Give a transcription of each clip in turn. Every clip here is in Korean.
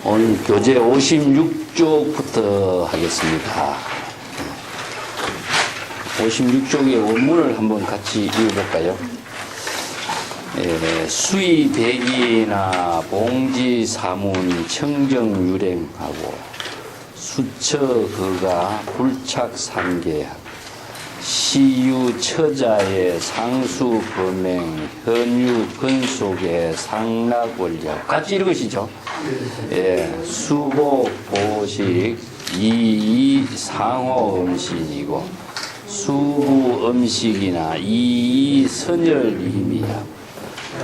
오늘 교재 56쪽부터 하겠습니다. 56쪽의 원문을 한번 같이 읽어볼까요? 수의백이나 봉지사문이 청정유랭하고 수처거가 불착상계하고 시유처자의 상수범행 현유근속의 상락원력 같이 읽으시죠. 수복보식 이이상호음식이고 수부음식이나 이이선열임이야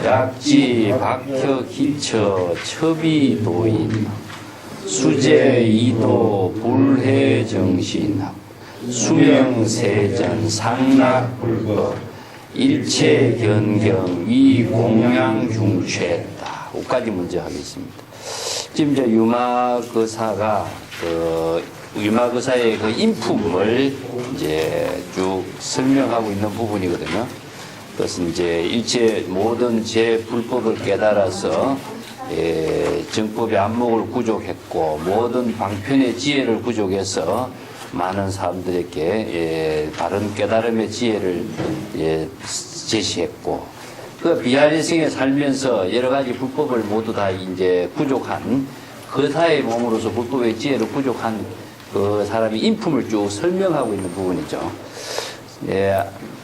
약지 박혀기처 첩이도인 수제이도 불해정신하고 수명세전 상락불법 일체견경 위공양중최다. 5가지 문제 하겠습니다. 지금 이제 유마거사의 그 인품을 이제 쭉 설명하고 있는 부분이거든요. 그것은 이제 일체 모든 제 불법을 깨달아서 정법의 안목을 구족했고 모든 방편의 지혜를 구족해서 많은 사람들에게 바른 깨달음의 지혜를 제시했고 그 비아리생에 살면서 여러 가지 불법을 모두 다 이제 구족한 거사의 몸으로서 불법의 지혜를 구족한 그 사람이 인품을 쭉 설명하고 있는 부분이죠.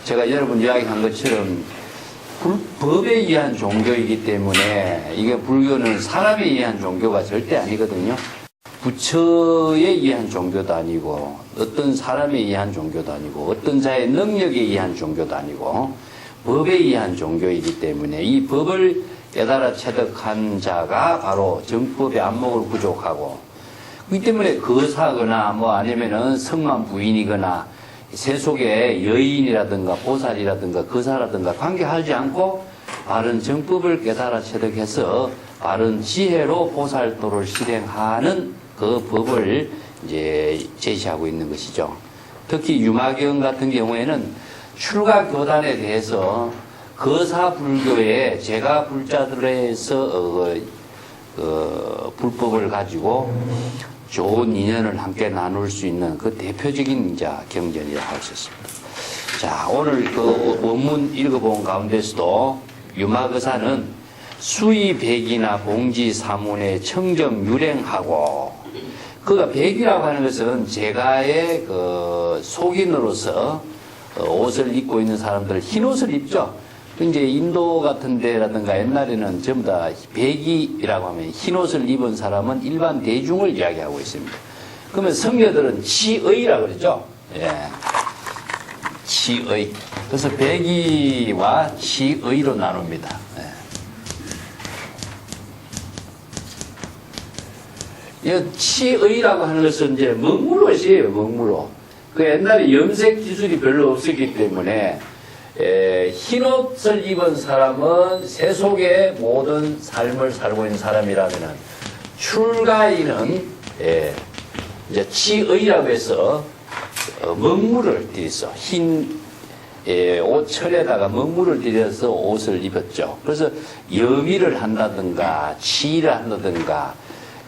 제가 여러분 이야기한 것처럼 법에 의한 종교이기 때문에 이게 불교는 사람에 의한 종교가 절대 아니거든요. 부처에 의한 종교도 아니고 어떤 사람에 의한 종교도 아니고 어떤 자의 능력에 의한 종교도 아니고 법에 의한 종교이기 때문에 이 법을 깨달아 체득한 자가 바로 정법의 안목을 구족하고 그렇기 때문에 거사거나 뭐 아니면은 성만 부인이거나 세속의 여인이라든가 보살이라든가 거사라든가 관계하지 않고 바른 정법을 깨달아 체득해서 바른 지혜로 보살도를 실행하는 그 법을 이제 제시하고 있는 것이죠. 특히 유마경 같은 경우에는 출가 교단에 대해서 거사 불교의 제가 불자들에서 불법을 가지고 좋은 인연을 함께 나눌 수 있는 그 대표적인 경전이라 할 수 있습니다. 자, 오늘 그 원문 읽어본 가운데서도 유마거사는 수의백이나 봉지사문의 청정유랭하고 그가 백이라고 하는 것은 제가의 그 속인으로서 옷을 입고 있는 사람들 흰 옷을 입죠. 이제 인도 같은 데라든가 옛날에는 전부 다 백이라고 하면 흰 옷을 입은 사람은 일반 대중을 이야기하고 있습니다. 그러면 성녀들은 치의라고 그러죠. 치의. 그래서 백이와 치의로 나눕니다. 이 치의라고 하는 것은 이제 먹물옷이에요, 먹물옷. 그 옛날에 염색 기술이 별로 없었기 때문에 흰옷을 입은 사람은 세속의 모든 삶을 살고 있는 사람이라면은 출가인은 이제 치의라고 해서 먹물을 들여서 흰 옷철에다가 먹물을 들여서 옷을 입었죠. 그래서 여위를 한다든가 치의를 한다든가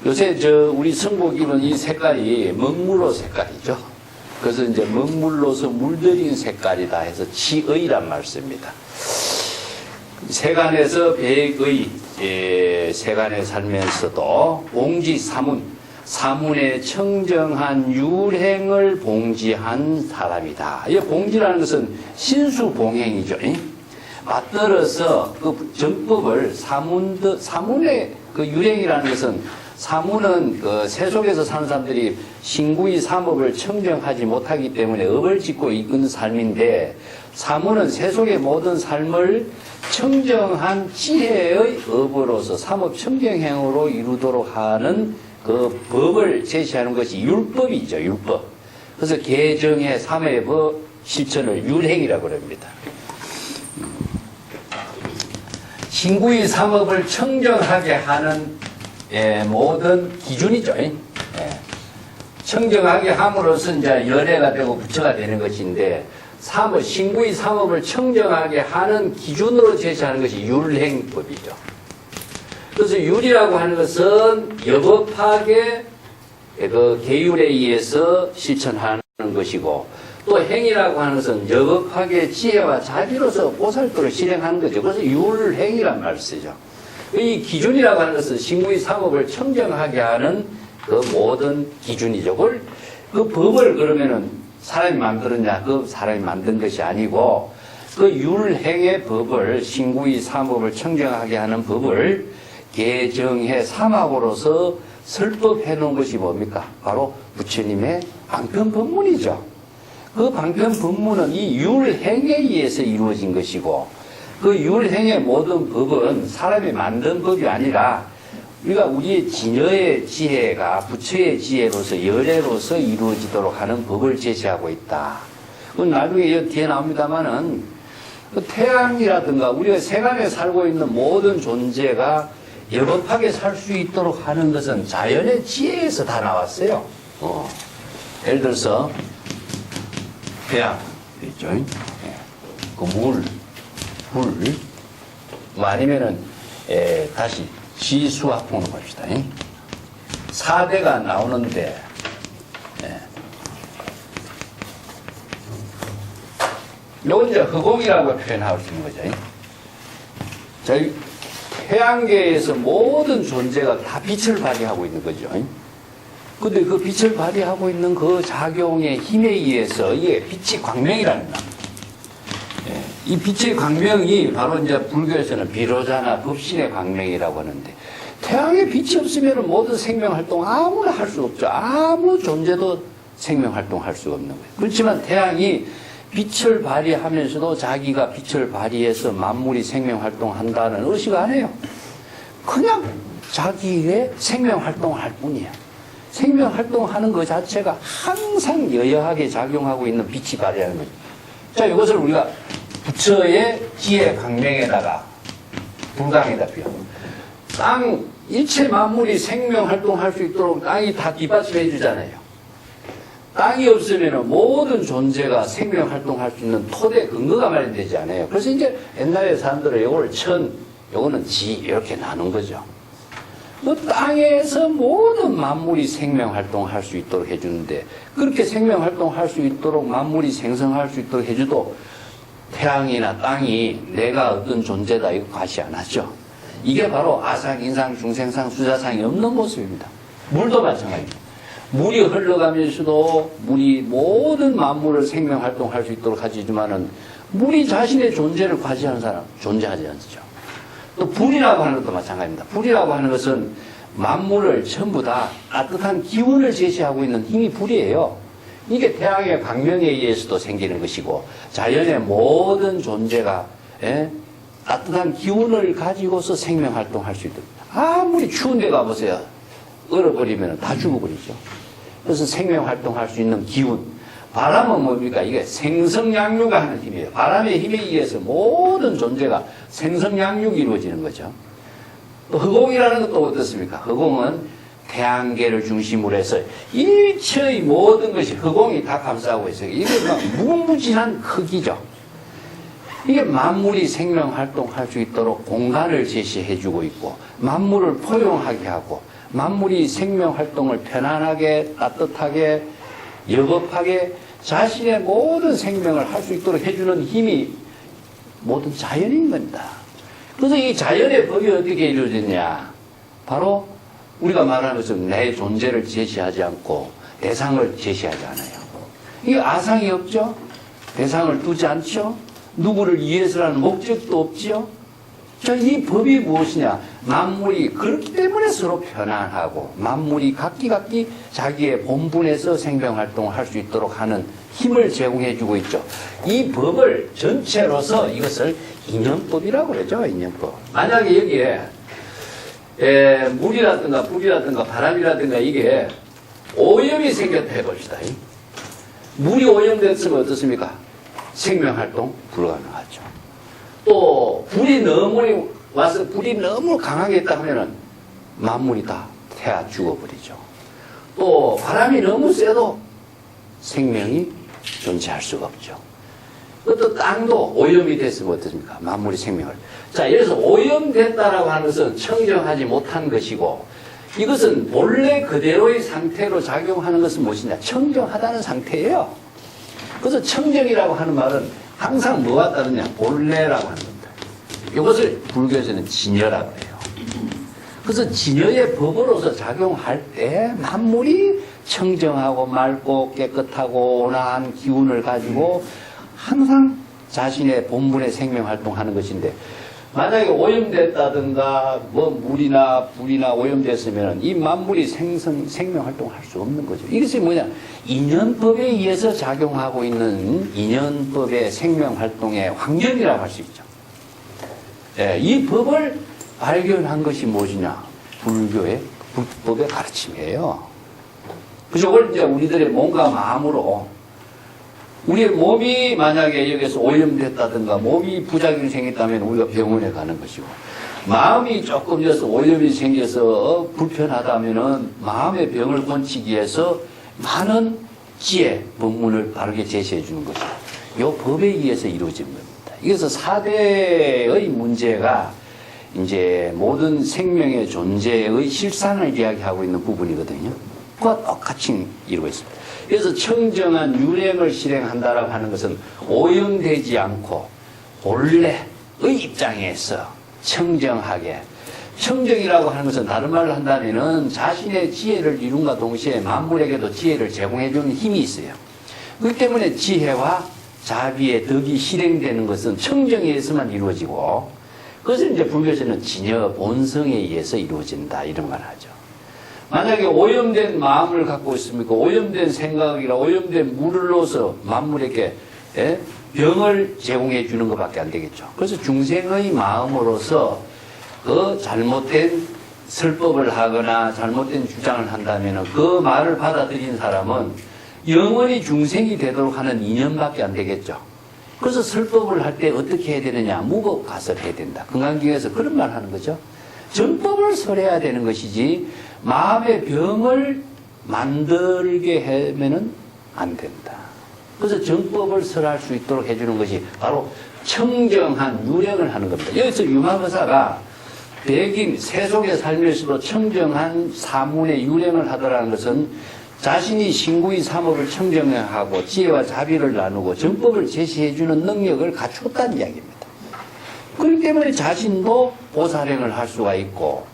요새 우리 성복 입은 이 색깔이 먹물옷 색깔이죠. 그래서 이제 먹물로서 물들인 색깔이다 해서 치의란 말 씁니다. 세간에서 백의, 세간에 살면서도 봉지사문, 사문의 청정한 유행을 봉지한 사람이다. 이 봉지라는 것은 신수봉행이죠. 맞들어서 그 정법을 사문의 그 유행이라는 것은 사문은 그 세속에서 사는 사람들이 신구의 삼업을 청정하지 못하기 때문에 업을 짓고 이끄는 삶인데 사문은 세속의 모든 삶을 청정한 지혜의 업으로서 삼업 청정행으로 이루도록 하는 그 법을 제시하는 것이 율법이죠. 율법. 그래서 개정의 삼의 법 실천을 율행이라고 합니다. 신구의 삼업을 청정하게 하는 모든 기준이죠. 청정하게 함으로써 이제 열애가 되고 부처가 되는 것인데 신구의 삼업을 청정하게 하는 기준으로 제시하는 것이 율행법이죠. 그래서 율이라고 하는 것은 여법하게 그 계율에 의해서 실천하는 것이고 또 행이라고 하는 것은 여법하게 지혜와 자비로서 보살도를 실행하는 거죠. 그래서 율행이란 말을 쓰죠. 이 기준이라고 하는 것은 신구의 삼업을 청정하게 하는 그 모든 기준이죠. 그 법을 그러면은 사람이 만들었냐? 그 사람이 만든 것이 아니고 그 율행의 법을 신구의 삼업을 청정하게 하는 법을 개정해 삼학으로서 설법해 놓은 것이 뭡니까? 바로 부처님의 방편법문이죠. 그 방편법문은 이 율행에 의해서 이루어진 것이고 그 율행의 모든 법은 사람이 만든 법이 아니라 우리가 우리의 진여의 지혜가 부처의 지혜로서 열애로서 이루어지도록 하는 법을 제시하고 있다. 그건 나중에 뒤에 나옵니다만은 그 태양이라든가 우리가 세간에 살고 있는 모든 존재가 여법하게 살 수 있도록 하는 것은 자연의 지혜에서 다 나왔어요. 예를 들어서 태양 있죠. 그 물, 뭐 아니면은 다시 지수학풍으로 봅시다. 4대가 나오는데 요건 이제 허공이라고 표현하고 있는 거죠. 저희 태양계에서 모든 존재가 다 빛을 발휘하고 있는 거죠. 근데 그 빛을 발휘하고 있는 그 작용의 힘에 의해서 이게 빛이 광명이라는 겁니다. 이 빛의 광명이 바로 이제 불교에서는 비로자나 법신의 광명이라고 하는데 태양에 빛이 없으면 모든 생명 활동 아무나 할 수 없죠. 아무 존재도 생명 활동할 수가 없는 거예요. 그렇지만 태양이 빛을 발휘하면서도 자기가 빛을 발휘해서 만물이 생명 활동한다는 의식 안 해요. 그냥 자기의 생명 활동을 할 뿐이야. 생명 활동하는 것 자체가 항상 여여하게 작용하고 있는 빛이 발휘하는 거죠. 자, 이것을 우리가 부처의 지혜 강명에다가 불강에다 비워. 땅, 일체 만물이 생명 활동할 수 있도록 땅이 다 뒷받침해 주잖아요. 땅이 없으면 모든 존재가 생명 활동할 수 있는 토대 근거가 마련되지 않아요. 그래서 이제 옛날에 사람들은 요거를 천, 요거는 지 이렇게 나눈 거죠. 그 땅에서 모든 만물이 생명 활동할 수 있도록 해주는데 그렇게 생명 활동할 수 있도록 만물이 생성할 수 있도록 해줘도 태양이나 땅이 내가 어떤 존재다 이거 과시 안 하죠. 이게 바로 아상, 인상, 중생상, 수자상이 없는 모습입니다. 물도 마찬가지입니다. 물이 흘러가면서도 물이 모든 만물을 생명 활동할 수 있도록 하지만은 물이 자신의 존재를 과시하는 사람 존재하지 않죠. 또 불이라고 하는 것도 마찬가지입니다. 불이라고 하는 것은 만물을 전부 다 따뜻한 기운을 제시하고 있는 힘이 불이에요. 이게 태양의 광명에 의해서도 생기는 것이고 자연의 모든 존재가 따뜻한 기운을 가지고서 생명 활동할 수 있도록 아무리 추운 데 가보세요. 얼어버리면 다 죽어버리죠. 그래서 생명 활동할 수 있는 기운. 바람은 뭡니까? 이게 생성양류가 하는 힘이에요. 바람의 힘에 의해서 모든 존재가 생성양육이 이루어지는 거죠. 또 허공이라는 것도 어떻습니까? 허공은 태양계를 중심으로 해서 일체의 모든 것이 허공이 다 감싸고 있어요. 이게 무궁무진한 크기죠. 이게 만물이 생명 활동할 수 있도록 공간을 제시해주고 있고 만물을 포용하게 하고 만물이 생명 활동을 편안하게 따뜻하게 여법하게 자신의 모든 생명을 할 수 있도록 해주는 힘이 모든 자연인 겁니다. 그래서 이 자연의 법이 어떻게 이루어졌냐? 바로 우리가 말하는 것은 내 존재를 제시하지 않고 대상을 제시하지 않아요. 이게 아상이 없죠? 대상을 두지 않죠? 누구를 위해서라는 목적도 없지요? 자, 이 법이 무엇이냐? 만물이 그렇기 때문에 서로 편안하고 만물이 각기 자기의 본분에서 생명활동을 할 수 있도록 하는 힘을 제공해주고 있죠. 이 법을 전체로서 이것을 인연법이라고 그러죠. 인연법. 만약에 여기에 물이라든가 불이라든가 바람이라든가 이게 오염이 생겼다 해봅시다. 물이 오염됐으면 어떻습니까? 생명활동 불가능하죠. 또 불이 너무 와서 불이 너무 강하게 했다 하면은 만물이 다 태아 죽어버리죠. 또 바람이 너무 세도 생명이 존재할 수가 없죠. 또 땅도 오염이 됐으면 어떻습니까? 만물이 생명을. 자, 예를 들어서 오염됐다라고 하는 것은 청정하지 못한 것이고, 이것은 본래 그대로의 상태로 작용하는 것은 무엇이냐? 청정하다는 상태예요. 그래서 청정이라고 하는 말은 항상 뭐와 따르냐? 본래라고 하는 겁니다. 이것을 불교에서는 진여라고 해요. 그래서 진여의 법으로서 작용할 때 만물이 청정하고 맑고 깨끗하고 온화한 기운을 가지고 항상 자신의 본분의 생명 활동하는 것인데, 만약에 오염됐다든가 뭐 물이나 불이나 오염됐으면 이 만물이 생명 활동을 할 수 없는 거죠. 이것이 뭐냐? 인연법에 의해서 작용하고 있는 인연법의 생명 활동의 환경이라고 할 수 있죠. 예, 이 법을 발견한 것이 무엇이냐? 불교의 불법의 가르침이에요. 그래서 이걸 이제 우리들의 몸과 마음으로, 우리의 몸이 만약에 여기서 오염됐다든가 몸이 부작용이 생겼다면 우리가 병원에 가는 것이고, 마음이 조금 오염이 생겨서 불편하다면은 마음의 병을 고치기 위해서 많은 지혜, 법문을 바르게 제시해 주는 것이고, 이 법에 의해서 이루어진 겁니다. 그래서 4대의 문제가 이제 모든 생명의 존재의 실상을 이야기하고 있는 부분이거든요. 그와 똑같이 이루고 있습니다. 그래서 청정한 유행을 실행한다라고 하는 것은 오염되지 않고 본래의 입장에서 청정하게, 청정이라고 하는 것은 다른 말로 한다면은 자신의 지혜를 이룬과 동시에 만물에게도 지혜를 제공해주는 힘이 있어요. 그렇기 때문에 지혜와 자비의 덕이 실행되는 것은 청정에 의해서만 이루어지고, 그것을 이제 불교에서는 진여 본성에 의해서 이루어진다 이런 말 하죠. 만약에 오염된 마음을 갖고 있습니까? 오염된 생각이나 오염된 물을 넣어서 만물에게 병을 제공해 주는 것밖에 안 되겠죠. 그래서 중생의 마음으로서 그 잘못된 설법을 하거나 잘못된 주장을 한다면 그 말을 받아들인 사람은 영원히 중생이 되도록 하는 인연밖에 안 되겠죠. 그래서 설법을 할 때 어떻게 해야 되느냐? 무법가설해야 된다. 금강경에서 그런 말 하는 거죠. 정법을 설해야 되는 것이지 마음의 병을 만들게 하면은 안 된다. 그래서 정법을 설할 수 있도록 해주는 것이 바로 청정한 유령을 하는 겁니다. 여기서 유마거사가 백인 세속에 살면서도 청정한 사문의 유령을 하더라는 것은 자신이 신구의 삼업을 청정하고 지혜와 자비를 나누고 정법을 제시해주는 능력을 갖췄다는 이야기입니다. 그렇기 때문에 자신도 보살행을 할 수가 있고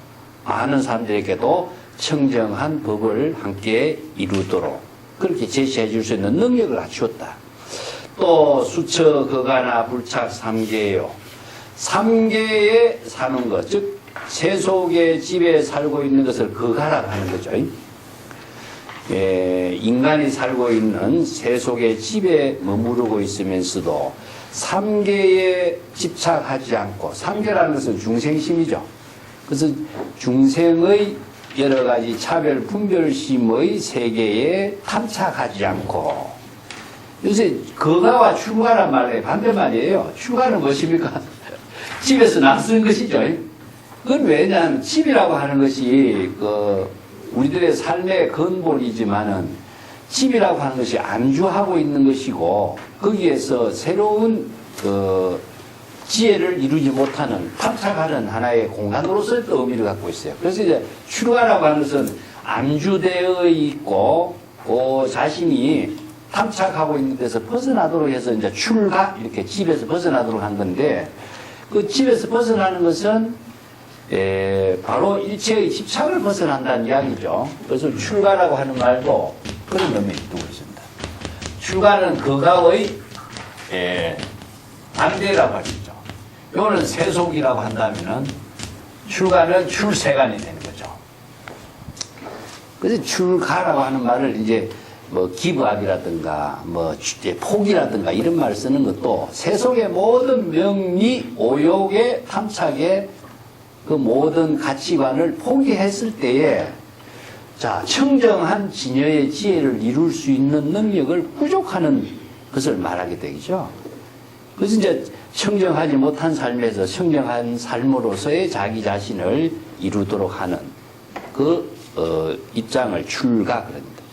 많은 사람들에게도 청정한 법을 함께 이루도록 그렇게 제시해 줄 수 있는 능력을 갖추었다. 또 수처, 거가나, 불착, 삼계요. 삼계에 사는 것, 즉 세속의 집에 살고 있는 것을 거가라고 하는 거죠. 인간이 살고 있는 세속의 집에 머무르고 있으면서도 삼계에 집착하지 않고, 삼계라는 것은 중생심이죠. 그래서 중생의 여러 가지 차별 분별심의 세계에 탐착하지 않고, 요새 거가와 출가란 말의 반대말이에요. 출가는 무엇입니까? 집에서 낯선 것이죠. 그건 왜냐하면 집이라고 하는 것이 우리들의 삶의 근본이지만은 집이라고 하는 것이 안주하고 있는 것이고, 거기에서 새로운 지혜를 이루지 못하는 탐착하는 하나의 공간으로서의 또 의미를 갖고 있어요. 그래서 이제 출가라고 하는 것은 안주되어 있고 자신이 탐착하고 있는 데서 벗어나도록 해서 이제 출가, 이렇게 집에서 벗어나도록 한 건데, 그 집에서 벗어나는 것은 바로 일체의 집착을 벗어난다는 이야기죠. 그래서 출가라고 하는 말도 그런 의미를 두고 있습니다. 출가는 거가의 반대라고 할 수 있죠. 이거는 세속이라고 한다면은 출가는 출세간이 되는 거죠. 그래서 출가라고 하는 말을 이제 뭐 기부합이라든가 뭐 포기라든가 이런 말을 쓰는 것도 세속의 모든 명리, 오욕의 탐착에 그 모든 가치관을 포기했을 때에 자, 청정한 진여의 지혜를 이룰 수 있는 능력을 부족하는 것을 말하게 되죠. 그래서 이제 청정하지 못한 삶에서 청정한 삶으로서의 자기 자신을 이루도록 하는 그 입장을 출가 그럽니다.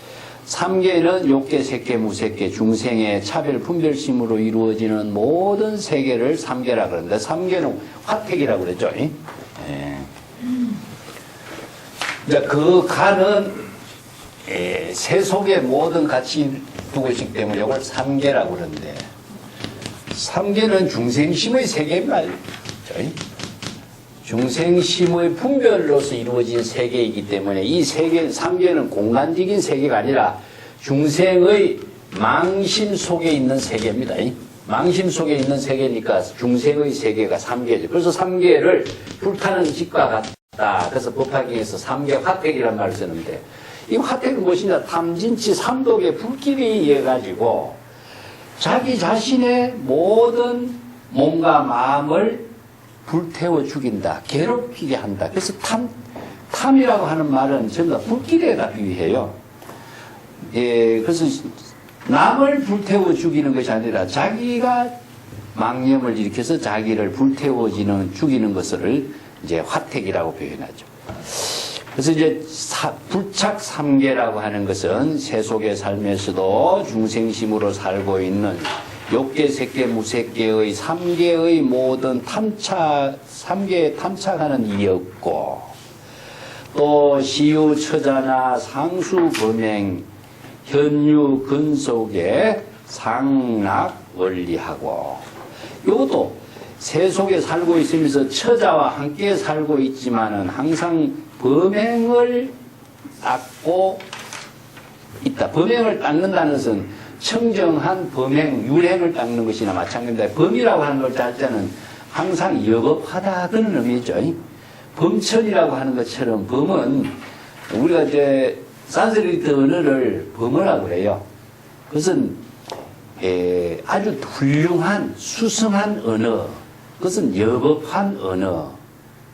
삼계는 욕계, 색계, 무색계, 중생의 차별, 분별심으로 이루어지는 모든 세계를 삼계라 그러는데 삼계는 화택이라고 그랬죠. 예. 이제 그 가는 세속의 모든 가치 두고 있기 때문에 이걸 삼계라고 그러는데 삼계는 중생심의 세계입니다. 중생심의 분별로서 이루어진 세계이기 때문에 이 세계, 삼계는 공간적인 세계가 아니라 중생의 망심 속에 있는 세계입니다. 망심 속에 있는 세계니까 중생의 세계가 삼계죠. 그래서 삼계를 불타는 집과 같다. 그래서 법화경에서 삼계 화택이라는 말을 쓰는데 이 화택은 무엇이냐? 탐진치 삼독의 불길에 의해 가지고 자기 자신의 모든 몸과 마음을 불태워 죽인다. 괴롭히게 한다. 그래서 탐이라고 하는 말은 전부 다 불길에다 비유해요. 그래서 남을 불태워 죽이는 것이 아니라 자기가 망념을 일으켜서 자기를 죽이는 것을 이제 화택이라고 표현하죠. 그래서 이제 불착 삼계라고 하는 것은 세속의 삶에서도 중생심으로 살고 있는 욕계, 색계, 무색계의 삼계의 모든 삼계에 탐착하는 이였고, 또 시유, 처자나 상수, 범행, 현유, 근속에 상락, 원리하고, 이것도 세속에 살고 있으면서 처자와 함께 살고 있지만은 항상 범행을 닦고 있다. 범행을 닦는다는 것은 청정한 범행, 유행을 닦는 것이나 마찬가지입니다. 범이라고 하는 걸 할 때는 항상 여법하다 그런 의미죠. 범천이라고 하는 것처럼 범은 우리가 이제 산스크리트 언어를 범어라고 그래요. 그것은 아주 훌륭한 수성한 언어, 그것은 여법한 언어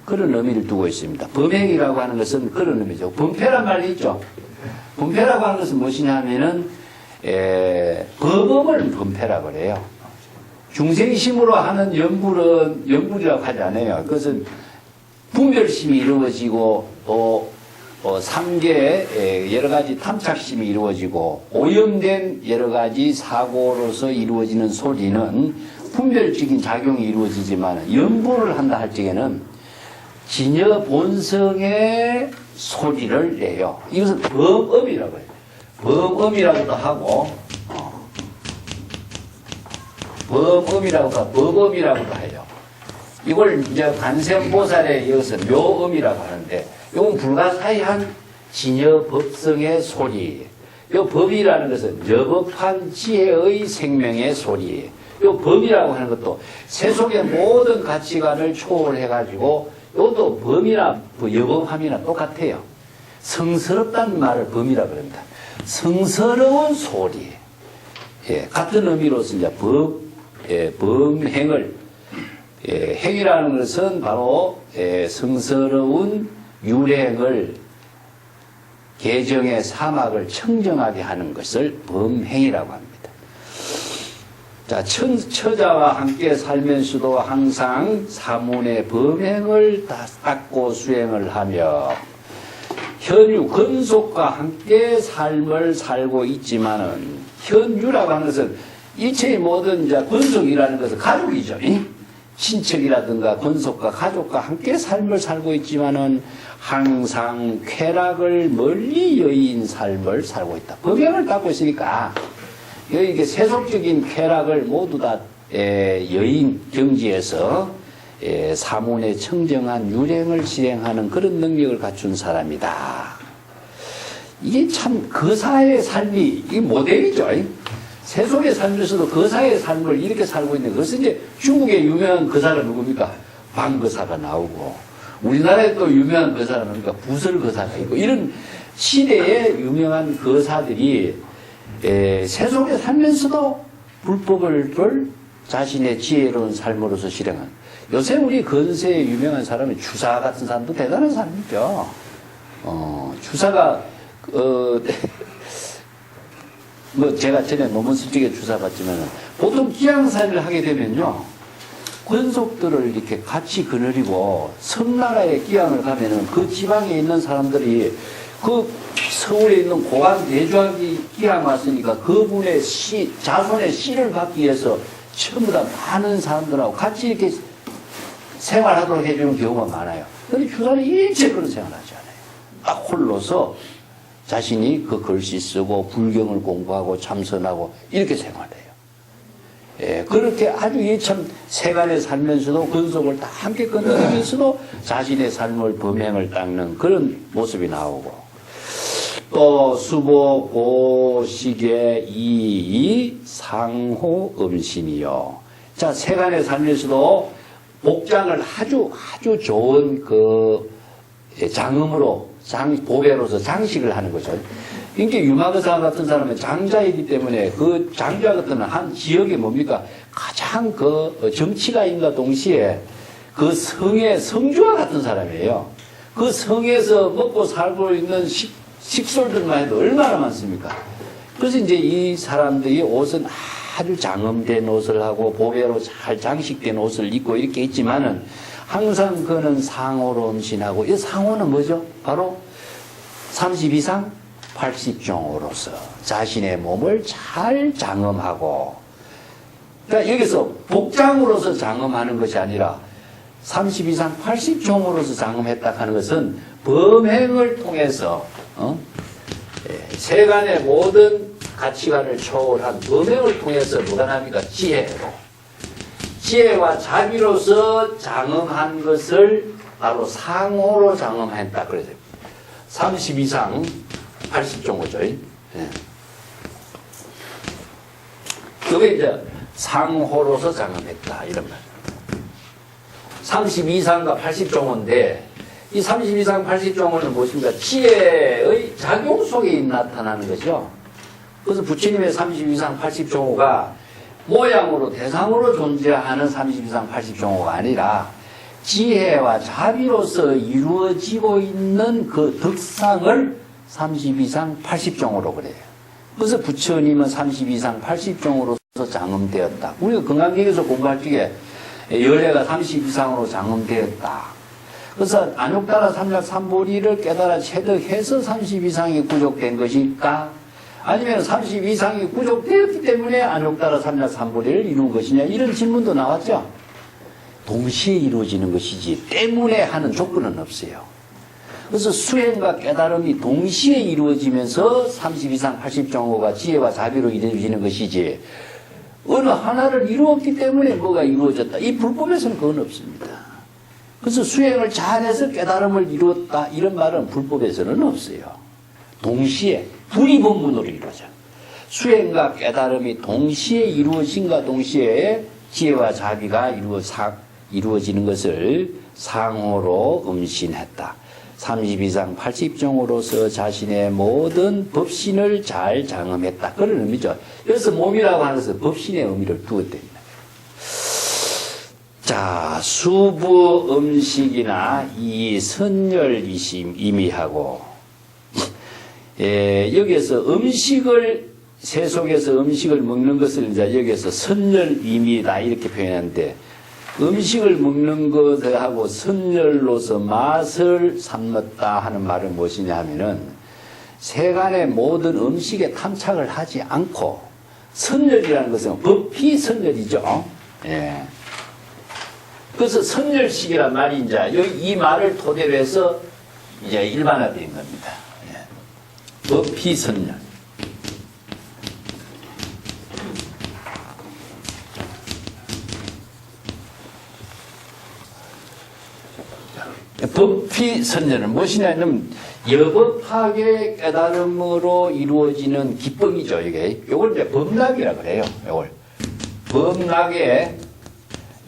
그런 의미를 두고 있습니다. 범행이라고 하는 것은 그런 의미죠. 범패란 말이 있죠. 범패라고 하는 것은 무엇이냐 하면은 법업을 범패라고 그래요. 중생심으로 하는 연불이라고 하지 않아요. 그것은 분별심이 이루어지고 또 삼계의 여러 가지 탐착심이 이루어지고 오염된 여러 가지 사고로서 이루어지는 소리는 분별적인 작용이 이루어지지만 연불을 한다 할 적에는 진여 본성의 소리를 내요. 이것은 범업이라고 해요. 범음이라고도 하고, 법음이라고도 해요. 이걸 이제 관세음보살에 이어서 묘음이라고 하는데, 이건 불가사의한 진여 법성의 소리. 이 법이라는 것은 여법한 지혜의 생명의 소리. 이 법이라고 하는 것도 세속의 모든 가치관을 초월해가지고, 이것도 범이나 여법함이나 똑같아요. 성스럽다는 말을 범이라고 그럽니다. 성스러운 소리. 같은 의미로서 이제 범행을, 행위라는 것은 바로, 성스러운 유행을, 계정의 사막을 청정하게 하는 것을 범행이라고 합니다. 자, 처자와 함께 살면서도 항상 사문의 범행을 닦고 수행을 하며, 현유, 근속과 함께 삶을 살고 있지만은, 현유라고 하는 것은 일체의 모든 이제 근속이라는 것은 가족이죠. 친척이라든가 근속과 가족과 함께 삶을 살고 있지만은 항상 쾌락을 멀리 여인 삶을 살고 있다. 범행을 닦고 있으니까, 이게 세속적인 쾌락을 모두 다 여인 경지에서 사문의 청정한 유행을 실행하는 그런 능력을 갖춘 사람이다. 이게 참 거사의 삶이 이 모델이죠. 세속의 삶에서도 거사의 삶을 이렇게 살고 있는 것은 이제 중국의 유명한 거사가 누굽니까? 방거사가 나오고, 우리나라에 또 유명한 거사가 누굽니까? 부설거사가 있고, 이런 시대의 유명한 거사들이 세속에 살면서도 불법을 자신의 지혜로운 삶으로서 실행한. 요새 우리 근세에 유명한 사람이 주사 같은 사람도 대단한 사람이죠. 주사가 뭐 제가 전에 논문쓸 적에 주사 봤지만 보통 기양살이를 하게 되면요, 권속들을 이렇게 같이 거느리고 섬나라에 기양을 가면은 그 지방에 있는 사람들이 그 서울에 있는 고관 대주학이 기양 왔으니까 그분의 자손의 씨를 받기 위해서 전부 다 많은 사람들하고 같이 이렇게 생활하도록 해주는 경우가 많아요. 그런데 주사는 일체 그런 생활하지 않아요. 딱 홀로서 자신이 그 글씨 쓰고 불경을 공부하고 참선하고 이렇게 생활해요. 예, 그렇게 아주 참 세간에 살면서도 근속을 다 함께 건너면서도 자신의 삶을 범행을 닦는 그런 모습이 나오고, 또 수보 고시계 이 상호 음신이요. 자, 세간에 살면서도 복장을 아주 좋은 그 장음으로 보배로서 장식을 하는 거죠. 그러니까 유마거사 같은 사람은 장자이기 때문에 그 장자 같은 한 지역에 뭡니까? 가장 그 정치가 있는 동시에 그 성의 성주와 같은 사람이에요. 그 성에서 먹고 살고 있는 식솔들만 해도 얼마나 많습니까? 그래서 이제 이 사람들이 옷은 아주 장엄된 옷을 하고 보배로 잘 장식된 옷을 입고 이렇게 있지만은 항상 그는 상호로 음신하고, 이 상호는 뭐죠? 바로 32상 80종으로서 자신의 몸을 잘 장엄하고, 그러니까 여기서 복장으로서 장엄하는 것이 아니라 32상 80종으로서 장엄했다 하는 것은 범행을 통해서 세간의 모든 가치관을 초월한 범행을 통해서 뭐가 납니까? 지혜와 자비로서 장엄한 것을 바로 상호로 장엄했다. 그래서 32상 80종호죠. 예. 그게 이제 상호로서 장엄했다. 이런 말. 32상과 80종호인데, 이 32상 80종호는 무엇입니까? 지혜의 작용 속에 나타나는 거죠. 그래서 부처님의 32상 80종호가 모양으로 대상으로 존재하는 32상 80종호가 아니라 지혜와 자비로서 이루어지고 있는 그 덕상을 32상 80종호로 그래요. 그래서 부처님은 32상 80종호로서 장엄되었다. 우리가 건강경에서 공부할 적에 열애가 32상으로 장엄되었다. 그래서 안욕따라 삼략삼보리를 깨달아 체득해서 32상이 구족된 것일까? 아니면 32상이 구족되었기 때문에 안욕따라 삼략삼보리를 이룬 것이냐? 이런 질문도 나왔죠. 동시에 이루어지는 것이지 때문에 하는 조건은 없어요. 그래서 수행과 깨달음이 동시에 이루어지면서 32상 80종호가 지혜와 자비로 이루어지는 것이지, 어느 하나를 이루었기 때문에 뭐가 이루어졌다. 이 불법에서는 그건 없습니다. 그래서 수행을 잘해서 깨달음을 이루었다. 이런 말은 불법에서는 없어요. 동시에 불이본문으로 이루어져. 수행과 깨달음이 동시에 이루어진과 동시에 지혜와 자비가 이루어지는 것을 상호로 음신했다. 32상 80종으로서 자신의 모든 법신을 잘 장엄했다. 그런 의미죠. 그래서 몸이라고 하는 것은 법신의 의미를 두었답니다. 자, 수부 음식이나 이 선열이심이미하고, 여기에서 음식을, 세속에서 음식을 먹는 것을 이제 여기에서 선열이미다 이렇게 표현하는데, 음식을 먹는 것하고 선열로서 맛을 삼았다 하는 말은 무엇이냐 하면은, 세간의 모든 음식에 탐착을 하지 않고, 선열이라는 것은 법히 선열이죠. 예. 그래서 선열식이란 말이 이제 이 말을 토대로 해서 이제 일반화된 겁니다. 예. 법히 선열. 법히 선열은 무엇이냐면 여법학의 깨달음으로 이루어지는 기법이죠. 이게 요걸 이제 범락이라 그래요. 요걸 범락의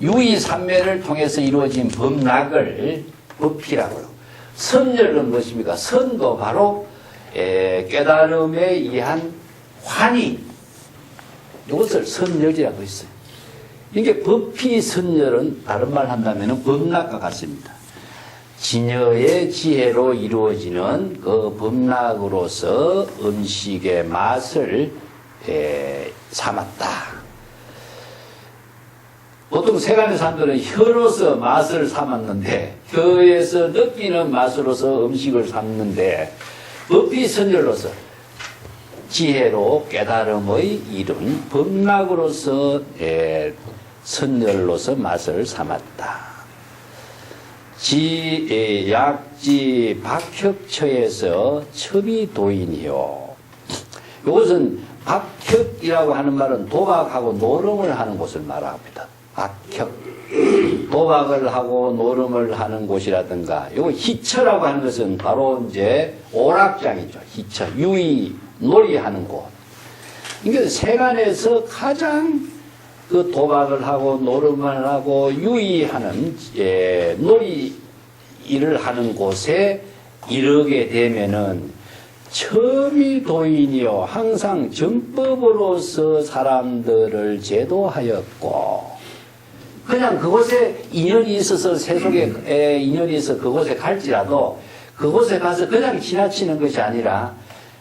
유의삼매를 통해서 이루어진 범락을 법히라고 해요. 선열은 무엇입니까? 선도 바로 깨달음에 의한 환희, 이것을 선열이라고 했어요. 이게 법히 선열은 다른 말 한다면 범락과 같습니다. 진여의 지혜로 이루어지는 그 범락으로서 음식의 맛을 삼았다. 보통 세간의 사람들은 혀로서 맛을 삼았는데, 혀에서 느끼는 맛으로서 음식을 삼는데, 법이 선열로서 지혜로 깨달음의 이른 법락으로서 선열로서 맛을 삼았다. 약지 박혁처에서 첩이도인이요. 이것은 박혁이라고 하는 말은 도박하고 노름을 하는 곳을 말합니다. 박혁. 도박을 하고 노름을 하는 곳이라든가, 요거 희처라고 하는 것은 바로 이제 오락장이죠. 희처. 유의, 놀이하는 곳. 이게 세간에서 가장 그 도박을 하고 노름을 하고 유의하는, 놀이 일을 하는 곳에 이르게 되면은 첩이도인이요. 항상 정법으로서 사람들을 제도하였고, 그냥 그곳에 인연이 있어서 세속에 인연이 있어 그곳에 갈지라도 그곳에 가서 그냥 지나치는 것이 아니라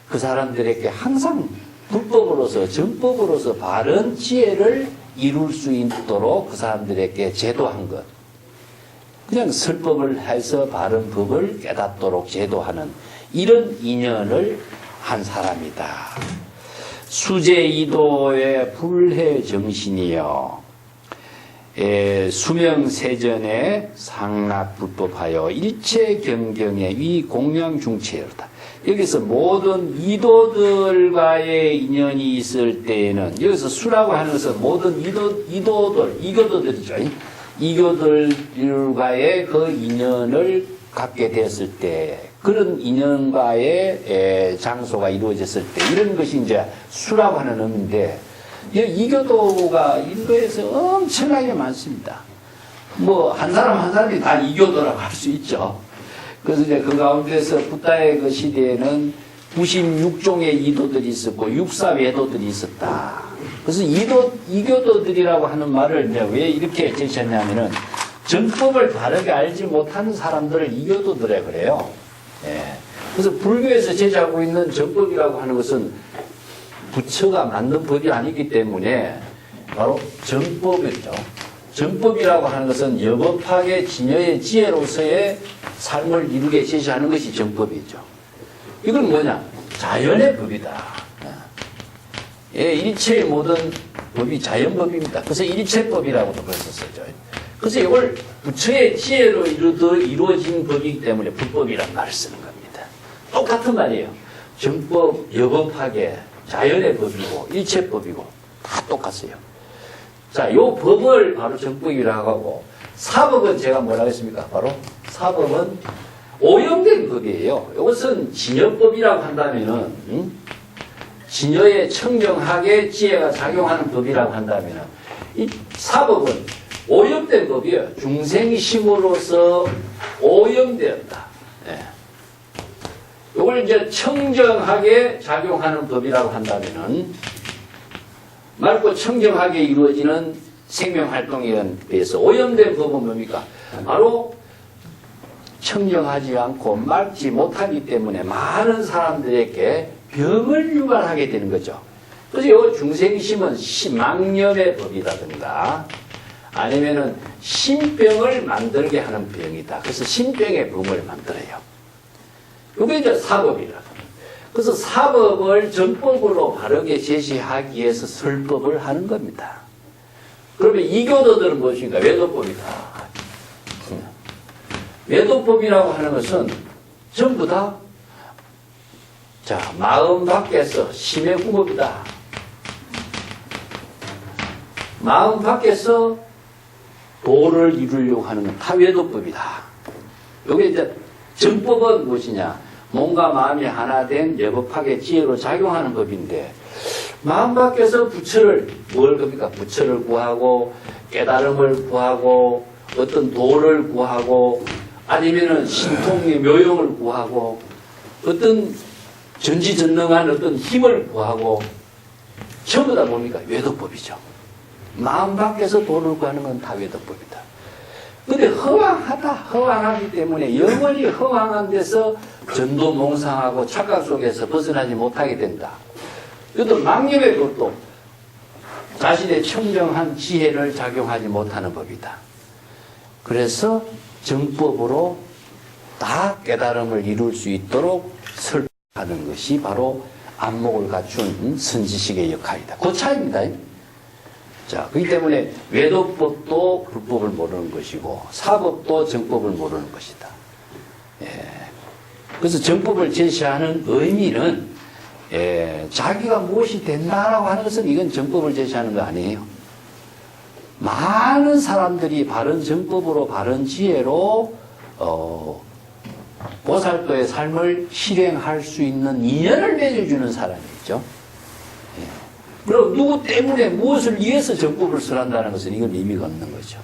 그 사람들에게 항상 불법으로서 정법으로서 바른 지혜를 이룰 수 있도록 그 사람들에게 제도한 것. 그냥 설법을 해서 바른 법을 깨닫도록 제도하는 이런 인연을 한 사람이다. 수제이도의 불해 정신이여. 수명세전에 상락불법하여 일체경경에 위공양중체였다. 여기서 모든 이도들과의 인연이 있을 때에는, 여기서 수라고 하는 것은 모든 이교도들이죠. 이교들과의 그 인연을 갖게 되었을 때, 그런 인연과의 장소가 이루어졌을 때, 이런 것이 이제 수라고 하는 의미인데, 이교도가 인도에서 엄청나게 많습니다. 뭐, 한 사람 한 사람이 다 이교도라고 할 수 있죠. 그래서 이제 그 가운데서 부다의 그 시대에는 96종의 이도들이 있었고, 육사외도들이 있었다. 그래서 이교도들이라고 하는 말을 이제 왜 이렇게 제시했냐면은, 정법을 바르게 알지 못하는 사람들을 이교도들에 그래요. 그래서 불교에서 제시하고 있는 정법이라고 하는 것은 부처가 만든 법이 아니기 때문에 바로 정법이죠. 정법이라고 하는 것은 여법학의 진여의 지혜로서의 삶을 이루게 제시하는 것이 정법이죠. 이건 뭐냐? 자연의 법이다. 일체의 모든 법이 자연법입니다. 그래서 일체법이라고도 그랬었죠. 그래서 이걸 부처의 지혜로 이루어진 법이기 때문에 불법이라는 말을 쓰는 겁니다. 똑같은 말이에요. 정법, 여법학의 자연의 법이고 일체법이고 다 똑같아요. 자, 요 법을 바로 정법이라고 하고, 사법은 제가 뭐라고 했습니까? 바로 사법은 오염된 법이에요. 이것은 진여법이라고 한다면은, 진여의 청정학의 지혜가 작용하는 법이라고 한다면은, 이 사법은 오염된 법이에요. 중생심으로서 오염되었다. 이걸 이제 청정하게 작용하는 법이라고 한다면은, 맑고 청정하게 이루어지는 생명활동에 비해서 오염된 법은 뭡니까? 바로 청정하지 않고 맑지 못하기 때문에 많은 사람들에게 병을 유발하게 되는 거죠. 그래서 이 중생심은 망념의 법이라든가 아니면은 신병을 만들게 하는 병이다. 그래서 신병의 법을 만들어요. 이게 이제 사법이라. 그래서 사법을 정법으로 바르게 제시하기 위해서 설법을 하는 겁니다. 그러면 이교도들은 무엇인가? 외도법이다. 외도법이라고 하는 것은 전부 다, 자, 마음 밖에서 심의 후법이다. 마음 밖에서 도를 이루려고 하는 건 다 외도법이다. 이게 이제 정법은 무엇이냐? 몸과 마음이 하나 된 여법학의 지혜로 작용하는 법인데, 마음 밖에서 부처를, 뭘 겁니까? 부처를 구하고, 깨달음을 구하고, 어떤 도를 구하고, 아니면은 신통의 묘용을 구하고, 어떤 전지전능한 어떤 힘을 구하고, 전부 다 뭡니까? 외도법이죠. 마음 밖에서 도를 구하는 건 다 외도법이다. 근데 허황하기 때문에 영원히 허황한 데서 전도몽상하고 착각 속에서 벗어나지 못하게 된다. 이것도 망념의 법도 자신의 청정한 지혜를 작용하지 못하는 법이다. 그래서 정법으로 다 깨달음을 이룰 수 있도록 하는 것이 바로 안목을 갖춘 선지식의 역할이다. 그 차이입니다. 자, 그렇기 때문에 외도법도 불법을 모르는 것이고 사법도 정법을 모르는 것이다. 예. 그래서 정법을 제시하는 의미는 자기가 무엇이 된다라고 하는 것은 이건 정법을 제시하는 거 아니에요. 많은 사람들이 바른 정법으로 바른 지혜로 보살도의 삶을 실행할 수 있는 인연을 맺어주는 사람이죠. 예. 그럼 누구 때문에 무엇을 위해서 정법을 설한다는 것은 이건 의미가 없는 거죠.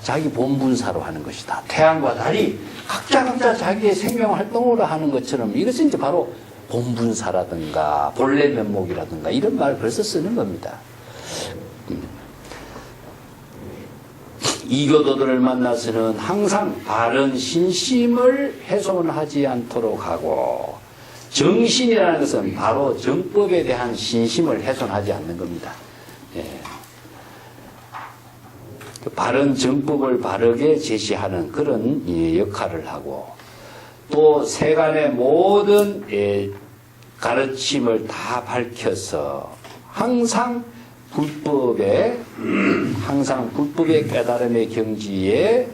자기 본분사로 하는 것이다. 태양과 달이 각자 자기의 생명 활동으로 하는 것처럼 이것은 이제 바로 본분사라든가 본래 면목이라든가 이런 말을 벌써 쓰는 겁니다. 이교도들을 만나서는 항상 바른 신심을 훼손하지 않도록 하고, 정신이라는 것은 바로 정법에 대한 신심을 훼손하지 않는 겁니다. 예. 바른 정법을 바르게 제시하는 그런 역할을 하고, 또 세간의 모든 가르침을 다 밝혀서 항상 불법의 깨달음의 경지에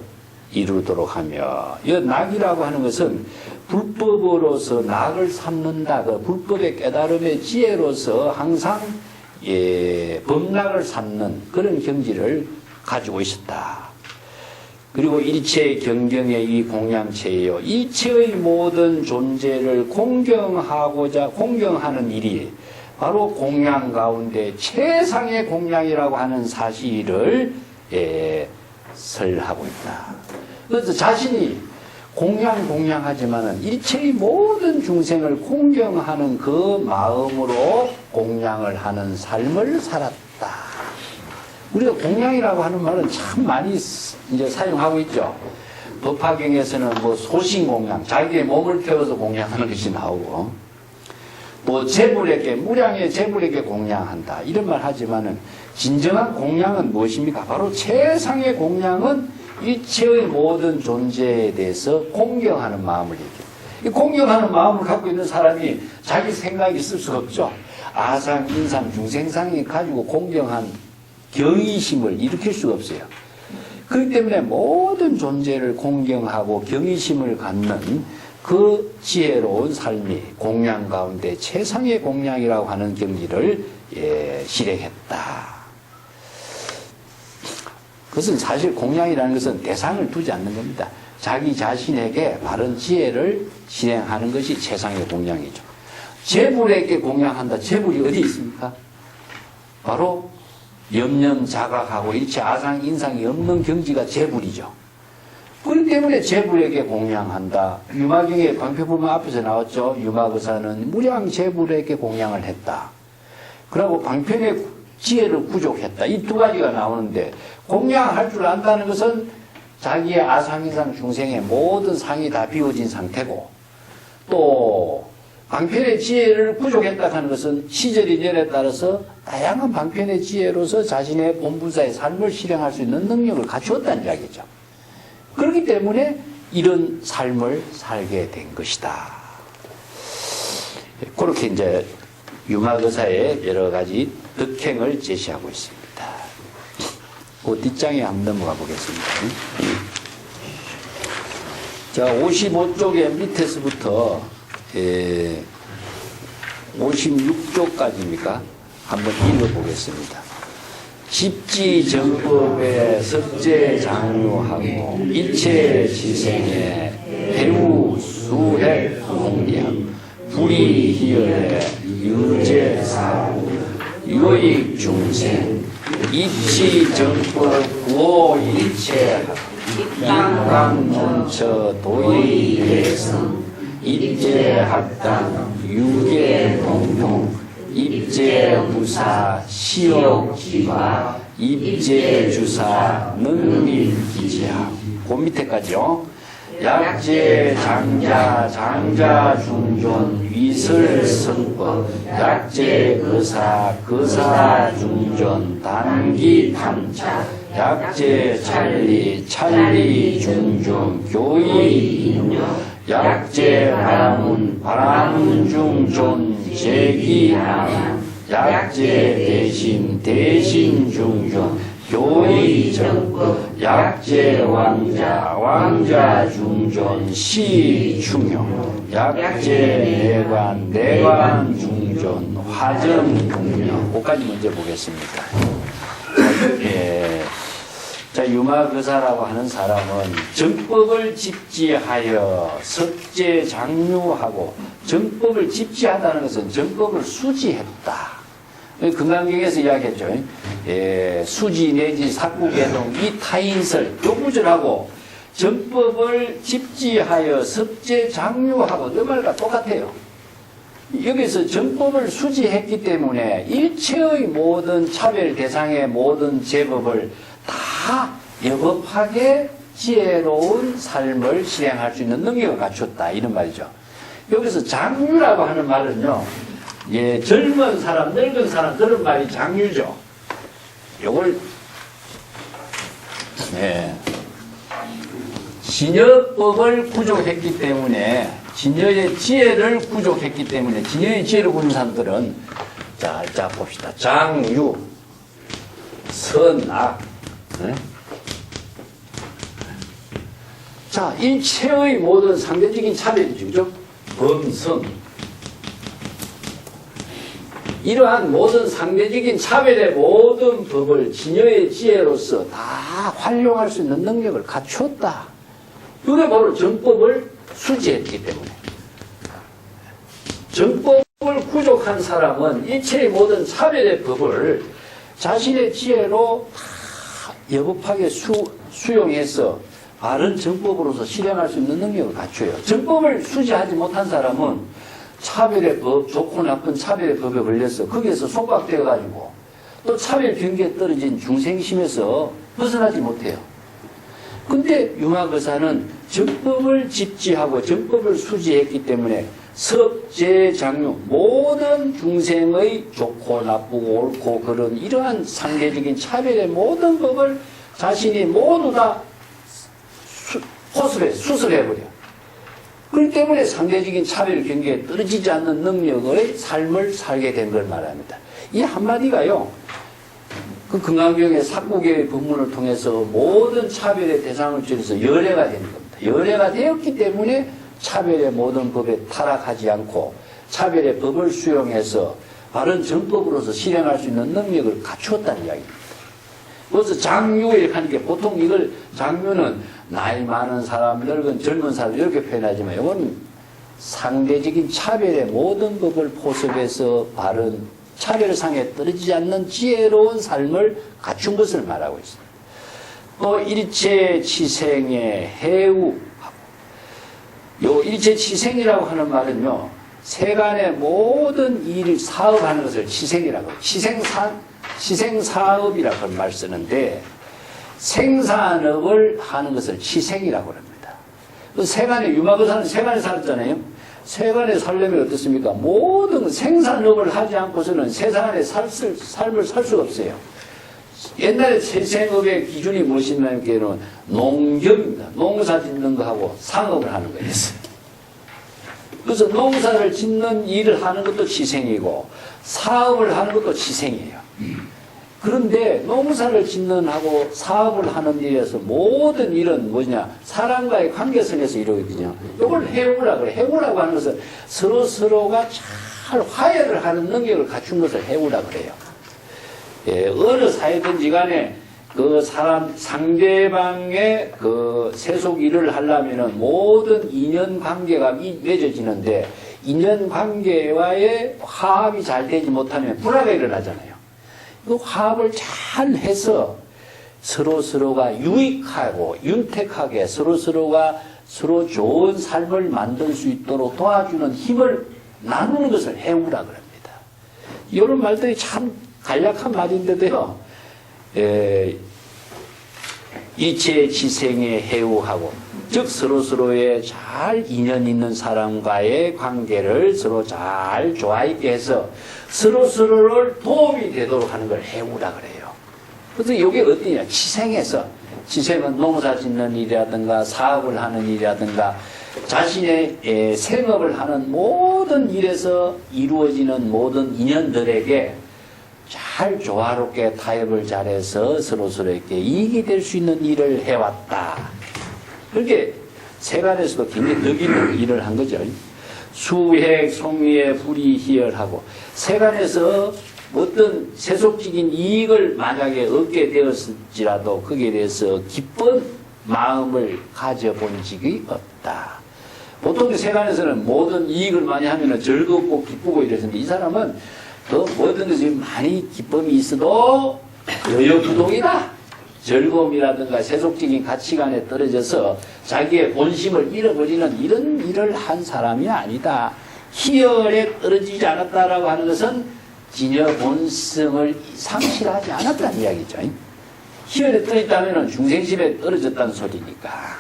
이루도록 하며, 이 낙이라고 하는 것은 불법으로서 낙을 삼는다. 그 불법의 깨달음의 지혜로서 항상 범락을 삼는 그런 경지를 가지고 있었다. 그리고 일체 경경의 이 공양체예요. 일체의 모든 존재를 공경하는 일이 바로 공양 가운데 최상의 공양이라고 하는 사실을 설하고 있다. 그래서 자신이 공양하지만은 일체의 모든 중생을 공경하는 그 마음으로 공양을 하는 삶을 살았다. 우리가 공양이라고 하는 말은 참 많이 이제 사용하고 있죠. 법화경에서는 뭐 소신공양, 자기의 몸을 태워서 공양하는 것이 나오고, 또 재물에게, 무량의 재물에게 공양한다. 이런 말 하지만은 진정한 공양은 무엇입니까? 바로 최상의 공양은 일체의 모든 존재에 대해서 공경하는 마음을 얘기해요. 이 공경하는 마음을 갖고 있는 사람이 자기 생각이 있을 수가 없죠. 아상, 인상, 중생상이 가지고 공경한 경의심을 일으킬 수가 없어요. 그렇기 때문에 모든 존재를 공경하고 경의심을 갖는 그 지혜로운 삶이 공양 가운데 최상의 공양이라고 하는 경지를 실행했다. 그것은 사실 공양이라는 것은 대상을 두지 않는 겁니다. 자기 자신에게 바른 지혜를 실행하는 것이 최상의 공양이죠. 재물에게 공양한다. 재물이 어디 있습니까? 바로 염념자각하고 일체 아상 인상이 없는 경지가 재물이죠. 그렇기 때문에 재물에게 공양한다. 유마경의 광표불만 앞에서 나왔죠. 유마거사는 무량 재물에게 공양을 했다. 그리고 방편의 지혜를 부족했다. 이 두 가지가 나오는데, 공양할 줄 안다는 것은 자기의 아상인상 중생의 모든 상이 다 비워진 상태고, 또 방편의 지혜를 부족했다 하는 것은 시절 인연에 따라서 다양한 방편의 지혜로서 자신의 본분사의 삶을 실행할 수 있는 능력을 갖추었다는 이야기죠. 그렇기 때문에 이런 삶을 살게 된 것이다. 그렇게 이제 유마거사의 여러 가지 덕행을 제시하고 있습니다. 그 뒷장에 한번 넘어가 보겠습니다. 자, 55쪽의 밑에서부터 56쪽까지입니까? 한번 읽어보겠습니다. 집지정법에 석제장유하고 일체지생에 해우수핵 공량 불이희열에 유제사후 유익중생 입지정법 구호일체학 인강논처 도의예성 입제학당 유계공통 입제부사 시옥지화 입제주사 능립기지학 그 밑에까지요. 약제장자 장자중존 위설성법 약제거사거사중존 단기탐차 약제찰리 찰리중존 교의인요 약재 바람은 바람 중존 제기하면 약재 대신 중존 교의 정법 약재 왕자 중존 시 중요 약재 내관 중존 화정 중요. 거기까지 먼저 보겠습니다. 자, 유마거사라고 하는 사람은 정법을 집지하여 석재 장류하고, 정법을 집지하다는 것은 정법을 수지했다. 금강경에서 이야기했죠. 수지 내지 삭구계동 이 타인설 요 구절하고 정법을 집지하여 석재 장류하고 그 말과 똑같아요. 여기서 정법을 수지했기 때문에 일체의 모든 차별 대상의 모든 제법을 다 여법하게 지혜로운 삶을 실행할 수 있는 능력을 갖췄다 이런 말이죠. 여기서 장유라고 하는 말은요, 젊은 사람, 늙은 사람 그런 말이 장유죠. 요걸 진여법을 구족했기 때문에, 진여의 지혜를 구족했기 때문에, 진여의 지혜를 구는 사람들은 자 봅시다. 장유, 선악. 자, 일체의 모든 상대적인 차별이죠. 그죠? 범성. 이러한 모든 상대적인 차별의 모든 법을 진여의 지혜로서 다 활용할 수 있는 능력을 갖추었다. 이게 바로 정법을 수지했기 때문에. 정법을 구족한 사람은 일체의 모든 차별의 법을 자신의 지혜로 다 여법하게 수용해서 바른 정법으로서 실행할 수 있는 능력을 갖춰요. 정법을 수지하지 못한 사람은 차별의 법, 좋고 나쁜 차별의 법에 걸려서 거기에서 속박되어가지고 또 차별 경계에 떨어진 중생심에서 벗어나지 못해요. 근데 유마거사는 정법을 집지하고 정법을 수지했기 때문에 석재 장류 모든 중생의 좋고 나쁘고 옳고 그런 이러한 상대적인 차별의 모든 법을 자신이 모두 다 수술해버려. 그렇기 때문에 상대적인 차별 경계에 떨어지지 않는 능력의 삶을 살게 된 걸 말합니다. 이 한마디가요, 그 금강경의 삭구계의 법문을 통해서 모든 차별의 대상을 줄여서 열애가 되는 겁니다. 열애가 되었기 때문에 차별의 모든 법에 타락하지 않고 차별의 법을 수용해서 바른 정법으로서 실행할 수 있는 능력을 갖추었다는 이야기입니다. 그래서 장유 이렇게 하는 게 보통 이걸 장유는 나이 많은 사람, 늙은 젊은 사람 이렇게 표현하지만 이건 상대적인 차별의 모든 법을 포섭해서 바른 차별상에 떨어지지 않는 지혜로운 삶을 갖춘 것을 말하고 있습니다. 또 일체치생의 해우, 요 일체치생이라고 하는 말은요, 세간의 모든 일, 사업하는 것을 치생이라고, 치생사업이라고 하는 말 쓰는데, 생산업을 하는 것을 치생이라고 합니다. 세간에, 유마거사는 세간에 살았잖아요. 세간에 살려면 어떻습니까? 모든 생산업을 하지 않고서는 세상에 삶을 살 수가 없어요. 옛날에 생업의 기준이 무엇이냐면 농경입니다. 농사 짓는 거하고 상업을 하는 거였어요. 그래서 농사를 짓는 일을 하는 것도 치생이고 사업을 하는 것도 치생이에요. 그런데 농사를 짓는 하고 사업을 하는 일에서 모든 일은 뭐냐, 사람과의 관계선에서 이루어지거든요. 이걸 해우라 그래. 해우라고 하는 것은 서로가 잘 화해를 하는 능력을 갖춘 것을 해우라 그래요. 어느 사회든지 간에 그 사람 상대방의 그 세속 일을 하려면은 모든 인연 관계가 맺어지는데 인연 관계와의 화합이 잘 되지 못하면 불화가 일어나잖아요. 그 화합을 잘 해서 서로가 유익하고 윤택하게 서로가 서로 좋은 삶을 만들 수 있도록 도와주는 힘을 나누는 것을 해우라 그럽니다. 이런 말들이 참 간략한 말인데도요, 이체지생의 해우하고, 즉 서로의 잘 인연 있는 사람과의 관계를 서로 잘 조화있게 해서 서로를 도움이 되도록 하는 걸 해우라 그래요. 그래서 이게 어디냐, 치생에서, 치생은 농사 짓는 일이라든가 사업을 하는 일이라든가 자신의 생업을 하는 모든 일에서 이루어지는 모든 인연들에게 잘 조화롭게 타협을 잘해서 서로서로에게 이익이 될 수 있는 일을 해왔다. 그렇게 세간에서도 굉장히 덕 있는 일을 한 거죠. 수획, 송위에 불이 희열하고 세간에서 어떤 세속적인 이익을 만약에 얻게 되었을지라도 거기에 대해서 기쁜 마음을 가져본 적이 없다. 보통 세간에서는 모든 이익을 많이 하면 즐겁고 기쁘고 이랬는데 이 사람은 그 모든 것이 많이 기쁨이 있어도 여여부동이다. 즐거움이라든가 세속적인 가치관에 떨어져서 자기의 본심을 잃어버리는 이런 일을 한 사람이 아니다. 희열에 떨어지지 않았다라고 하는 것은 진여 본성을 상실하지 않았다는 이야기죠. 희열에 떨어졌다면 중생심에 떨어졌다는 소리니까.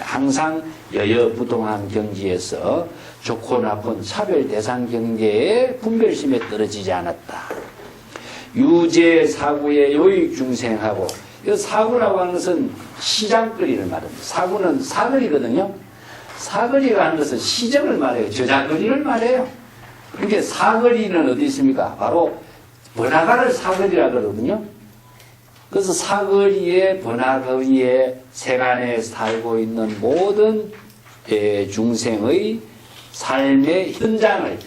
항상 여여부동한 경지에서 좋고 나쁜 차별 대상 경계에 분별심에 떨어지지 않았다. 유재 사구의 요익 중생하고, 이 사구라고 하는 것은 시장거리를 말합니다. 사구는 사거리거든요. 사거리가 하는 것은 시정을 말해요. 저작거리를 말해요. 그러니까 사거리는 어디 있습니까? 바로 번화가를 사거리라 그러거든요. 그래서 사거리에 번화가위에 세간에 살고 있는 모든 중생의 삶의 현장을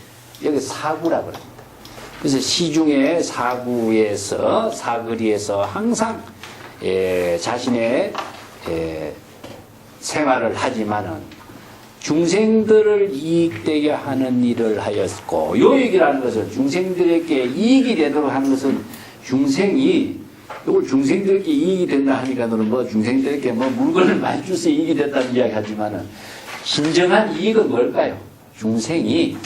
여기 사구라고 합니다. 그래서 시중에 사구에서 사거리에서 항상 자신의 생활을 하지만은 중생들을 이익되게 하는 일을 하였고, 요익이라는 것은 중생들에게 이익이 되도록 하는 것은 중생이 이걸 중생들에게 이익이 된다 하니까는 뭐 중생들에게 뭐 물건을 많이 주서 이익이 됐다는 이야기 하지만은 진정한 이익은 뭘까요? 중생이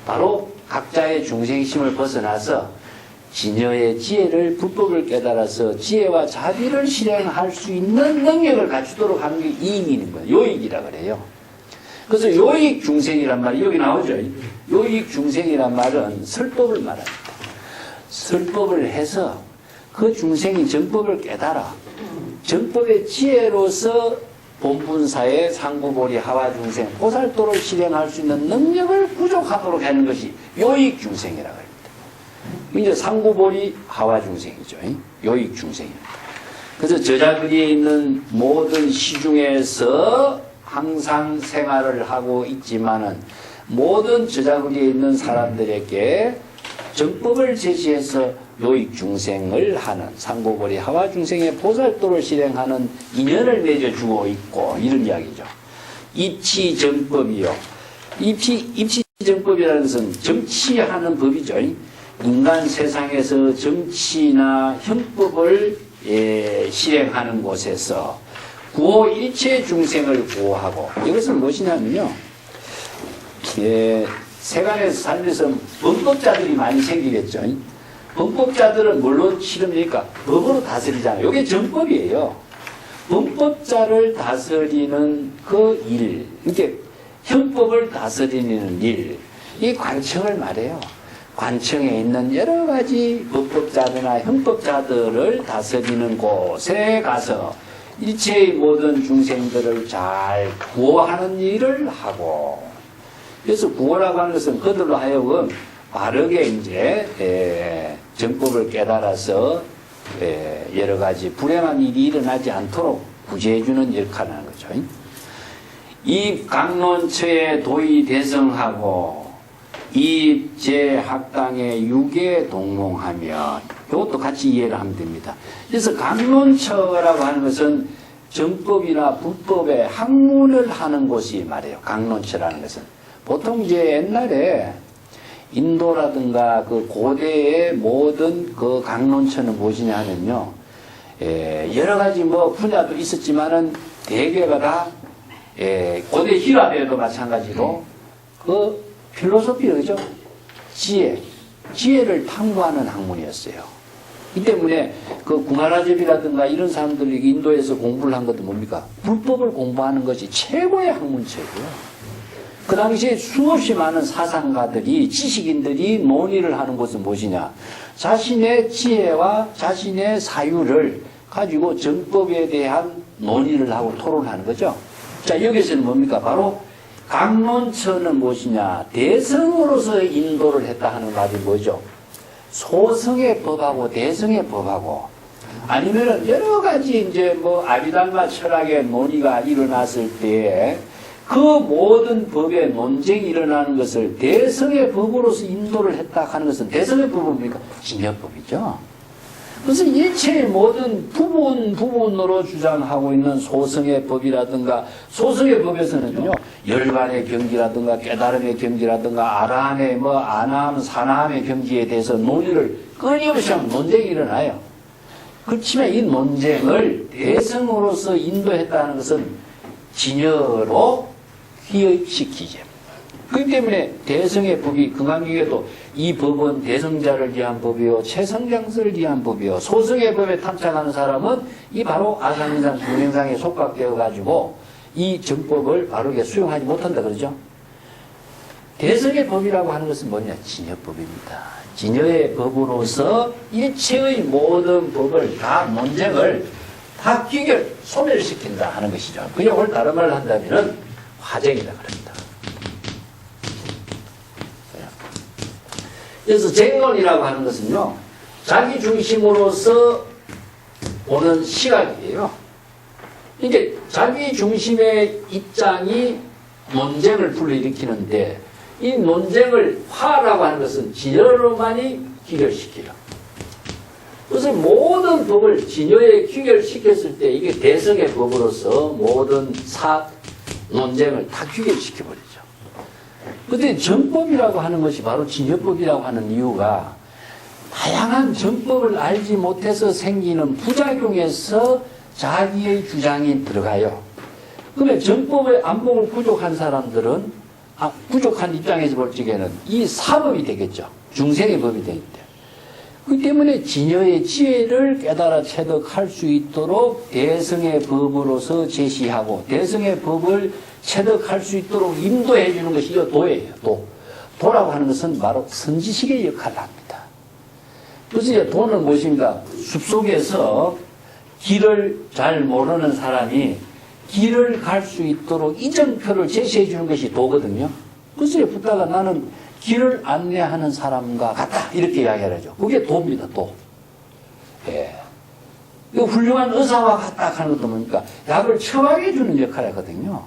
바로 각자의 중생심을 벗어나서 진여의 지혜를 불법을 깨달아서 지혜와 자비를 실행할 수 있는 능력을 갖추도록 하는 게 이익인 거예요. 요익이라 그래요. 그래서 요익 중생이란 말이 여기 나오죠. 요익 중생이란 말은 설법을 말합니다. 설법을 해서 그 중생이 정법을 깨달아 정법의 지혜로서 본분사의 상구보리 하와 중생 보살도를 실행할 수 있는 능력을 부족하도록 하는 것이 요익 중생이라고 합니다. 이제 상구보리 하와 중생이죠. 요익 중생입니다. 그래서 저자거리에 있는 모든 시중에서 항상 생활을 하고 있지만은 모든 저자거리에 있는 사람들에게 정법을 제시해서 요익 중생을 하는 상고거리 하와 중생의 보살도를 실행하는 인연을 맺어주고 있고 이런 이야기죠. 입치정법이요. 입치정법이라는 것은 정치하는 법이죠. 인간 세상에서 정치나 형법을 실행하는 곳에서 구호 일체 중생을 구호하고, 이것은 무엇이냐면요, 세간에서 살면서 범법자들이 많이 생기겠죠. 범법자들은 뭘로 치릅니까? 법으로 다스리잖아요. 이게 정법이에요. 범법자를 다스리는 그 일, 이렇게 형법을 다스리는 일, 이 관청을 말해요. 관청에 있는 여러 가지 법법자들이나 형법자들을 다스리는 곳에 가서 일체의 모든 중생들을 잘 구호하는 일을 하고, 그래서 구호라고 하는 것은 그들로 하여금 바르게 이제 정법을 깨달아서 여러 가지 불행한 일이 일어나지 않도록 구제해주는 역할을 하는 거죠. 이 강론처에 도의 대성하고 입제학당의 유계 동몽하면, 이것도 같이 이해를 하면 됩니다. 그래서 강론처라고 하는 것은 정법이나 불법의 학문을 하는 곳이 말이에요. 강론처라는 것은 보통 이제 옛날에 인도라든가 그 고대의 모든 그 강론처는 무엇이냐 하면요, 여러 가지 뭐 분야도 있었지만은 대개가 다 고대 히라베도 마찬가지로 그 필로소피, 그죠? 지혜를 탐구하는 학문이었어요. 이 때문에 그 구마라접이라든가 이런 사람들이 인도에서 공부를 한 것도 뭡니까? 불법을 공부하는 것이 최고의 학문체고요. 그 당시에 수없이 많은 사상가들이, 지식인들이 논의를 하는 것은 무엇이냐? 자신의 지혜와 자신의 사유를 가지고 정법에 대한 논의를 하고 토론하는 거죠. 자, 여기서는 뭡니까? 바로 강론처는 무엇이냐? 대성으로서 인도를 했다 하는 말이 뭐죠? 소성의 법하고 대성의 법하고, 아니면은 여러 가지 이제 뭐 아비달마 철학의 논의가 일어났을 때에 그 모든 법의 논쟁이 일어나는 것을 대성의 법으로서 인도를 했다 하는 것은 대성의 법은 뭡니까? 진여법이죠. 그래서 일체의 모든 부분으로 주장하고 있는 소성의 법이라든가, 소성의 법에서는요, 열반의 경지라든가, 깨달음의 경지라든가, 아라함의 안함, 사나함의 경지에 대해서 논의를 끊임없이 하면 논쟁이 일어나요. 그렇지만 이 논쟁을 대성으로서 인도했다는 것은 진여로 휘입시키죠. 그렇기 때문에 대성의 법이 금강경에도 이 법은 대성자를 위한 법이요, 최성장설을 위한 법이요, 소성의 법에 탐착하는 사람은 이 바로 아상인상, 중생상에 속각되어 가지고 이 정법을 바르게 수용하지 못한다 그러죠. 대성의 법이라고 하는 것은 뭐냐? 진여법입니다. 진여의 법으로서 일체의 모든 법을 다 논쟁을 다 소멸시킨다 하는 것이죠. 그 용을 다른 말로 한다면 화쟁이다 그럽니다. 그래서 쟁론이라고 하는 것은요, 자기 중심으로서 오는 시각이에요. 이제 자기 중심의 입장이 논쟁을 불러일으키는데, 이 논쟁을 화라고 하는 것은 진여로만이 귀결시키라. 그래서 모든 법을 진여에 귀결시켰을 때 이게 대성의 법으로서 모든 논쟁을 다 귀결시켜버리죠. 그런데 정법이라고 하는 것이 바로 진여법이라고 하는 이유가 다양한 정법을 알지 못해서 생기는 부작용에서 자기의 주장이 들어가요. 그러면 정법의 안목을 부족한 사람들은 부족한 입장에서 볼 적에는 이 사법이 되겠죠. 중생의 법이 되겠죠. 그렇기 때문에 진여의 지혜를 깨달아 체득할 수 있도록 대성의 법으로서 제시하고 대성의 법을 체득할 수 있도록 인도해 주는 것이 도예요. 도라고 하는 것은 바로 선지식의 역할을 합니다. 그래서 이제 도는 무엇입니까? 숲속에서 길을 잘 모르는 사람이 길을 갈 수 있도록 이정표를 제시해 주는 것이 도거든요. 그래서 붙다가 나는 길을 안내하는 사람과 같다 이렇게 이야기를 하죠. 그게 도입니다. 도. 예. 훌륭한 의사와 같다 하는 것도 뭡니까? 약을 처방해 주는 역할을 하거든요.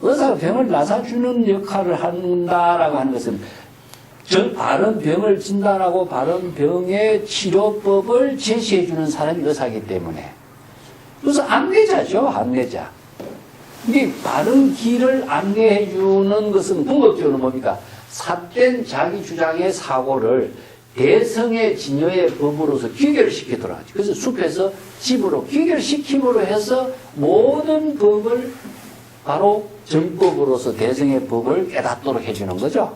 의사가 병을 나사주는 역할을 한다라고 하는 것은 바른 병을 진단하고 바른 병의 치료법을 제시해 주는 사람이 의사이기 때문에. 그래서 안내자죠. 안내자. 이게 바른 길을 안내해 주는 것은 궁극적으로 뭡니까? 삿된 자기 주장의 사고를 대성의 진여의 법으로서 귀결시키도록 하죠. 그래서 숲에서 집으로 귀결시킴으로 해서 모든 법을 바로 정법으로서 대성의 법을 깨닫도록 해주는 거죠.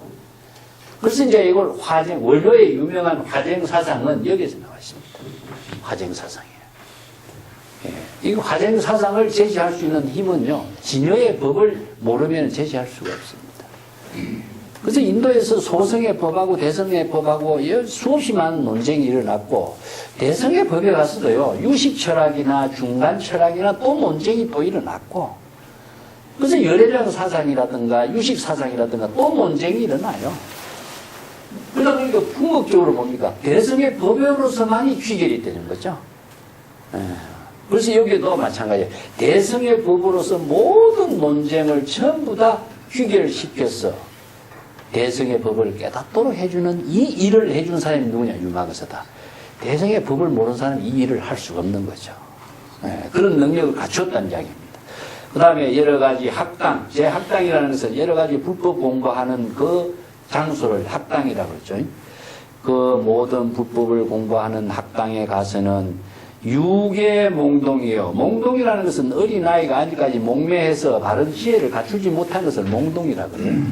그래서 이제 이걸 원로의 유명한 화쟁사상은 여기서 나와 있습니다. 화쟁사상이에요. 예. 이 화쟁사상을 제시할 수 있는 힘은요, 진여의 법을 모르면 제시할 수가 없습니다. 그래서 인도에서 소성의 법하고 대성의 법하고 수없이 많은 논쟁이 일어났고, 대성의 법에 가서도요, 유식철학이나 중간철학이나 또 논쟁이 또 일어났고, 그래서 열애장 사상이라든가 유식사상이라든가 또 논쟁이 일어나요. 그러다 보니까 궁극적으로 뭡니까? 대성의 법으로서만이 귀결이 되는 거죠. 그래서 여기도 마찬가지예요. 대성의 법으로서 모든 논쟁을 전부 다 귀결시켜서 대성의 법을 깨닫도록 해주는 이 일을 해준 사람이 누구냐? 유마거사다. 대성의 법을 모르는 사람이 이 일을 할 수가 없는 거죠. 그런 능력을 갖추었다는 이야기입니다. 그 다음에 여러 가지 학당, 제학당이라는 것은 여러 가지 불법 공부하는 그 장소를 학당이라고 그러죠. 그 모든 불법을 공부하는 학당에 가서는 유계 몽동이에요. 몽동이라는 것은 어린아이가 아직까지 목매해서 바른 지혜를 갖추지 못한 것을 몽동이라고 그래요.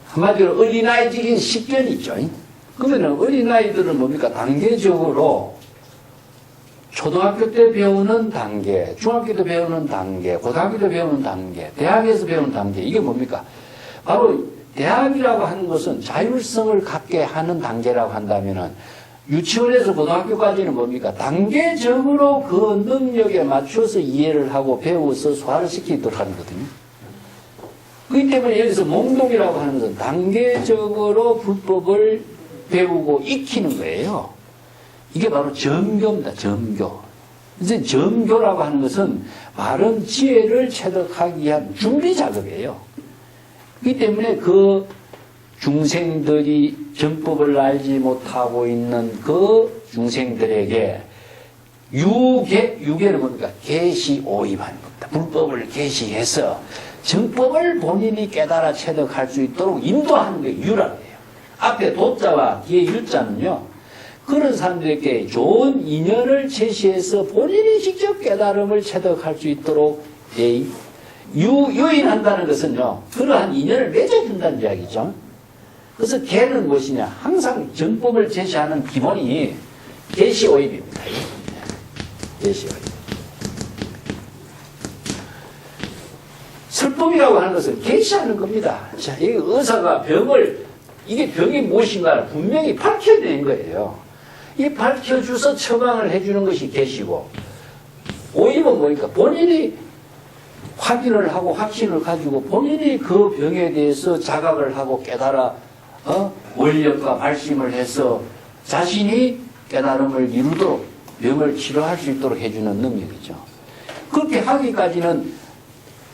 한마디로 어린아이적인 식견이 있죠. 그러면 어린아이들은 뭡니까? 단계적으로 초등학교 때 배우는 단계, 중학교 때 배우는 단계, 고등학교 때 배우는 단계, 대학에서 배우는 단계, 이게 뭡니까? 바로 대학이라고 하는 것은 자율성을 갖게 하는 단계라고 한다면은 유치원에서 고등학교까지는 뭡니까? 단계적으로 그 능력에 맞춰서 이해를 하고 배워서 소화를 시키도록 하는 거거든요. 그렇기 때문에 여기서 몽독이라고 하는 것은 단계적으로 불법을 배우고 익히는 거예요. 이게 바로 점교입니다. 점교. 이제 점교라고 하는 것은 바른 지혜를 체득하기 위한 준비 작업이에요. 그렇기 때문에 그 중생들이 정법을 알지 못하고 있는 그 중생들에게 유계는 뭡니까? 계시 오입하는 겁니다. 불법을 계시해서 정법을 본인이 깨달아 체득할 수 있도록 인도하는 게 유라고 해요. 앞에 도자와 뒤에 유자는요, 그런 사람들에게 좋은 인연을 제시해서 본인이 직접 깨달음을 체득할 수 있도록 유인한다는 것은요, 그러한 인연을 맺어준다는 이야기죠. 그래서 개는 무엇이냐? 항상 정법을 제시하는 기본이 계시오입입니다. 계시오입. 설법이라고 하는 것은 계시하는 겁니다. 자, 이 의사가 이게 병이 무엇인가를 분명히 밝혀내는 거예요. 이 밝혀줘서 처방을 해주는 것이 계시고, 오입은 뭐니까? 본인이 확인을 하고 확신을 가지고 본인이 그 병에 대해서 자각을 하고 깨달아 원력과 말씀을 해서 자신이 깨달음을 이루도록 병을 치료할 수 있도록 해주는 능력이죠. 그렇게 하기까지는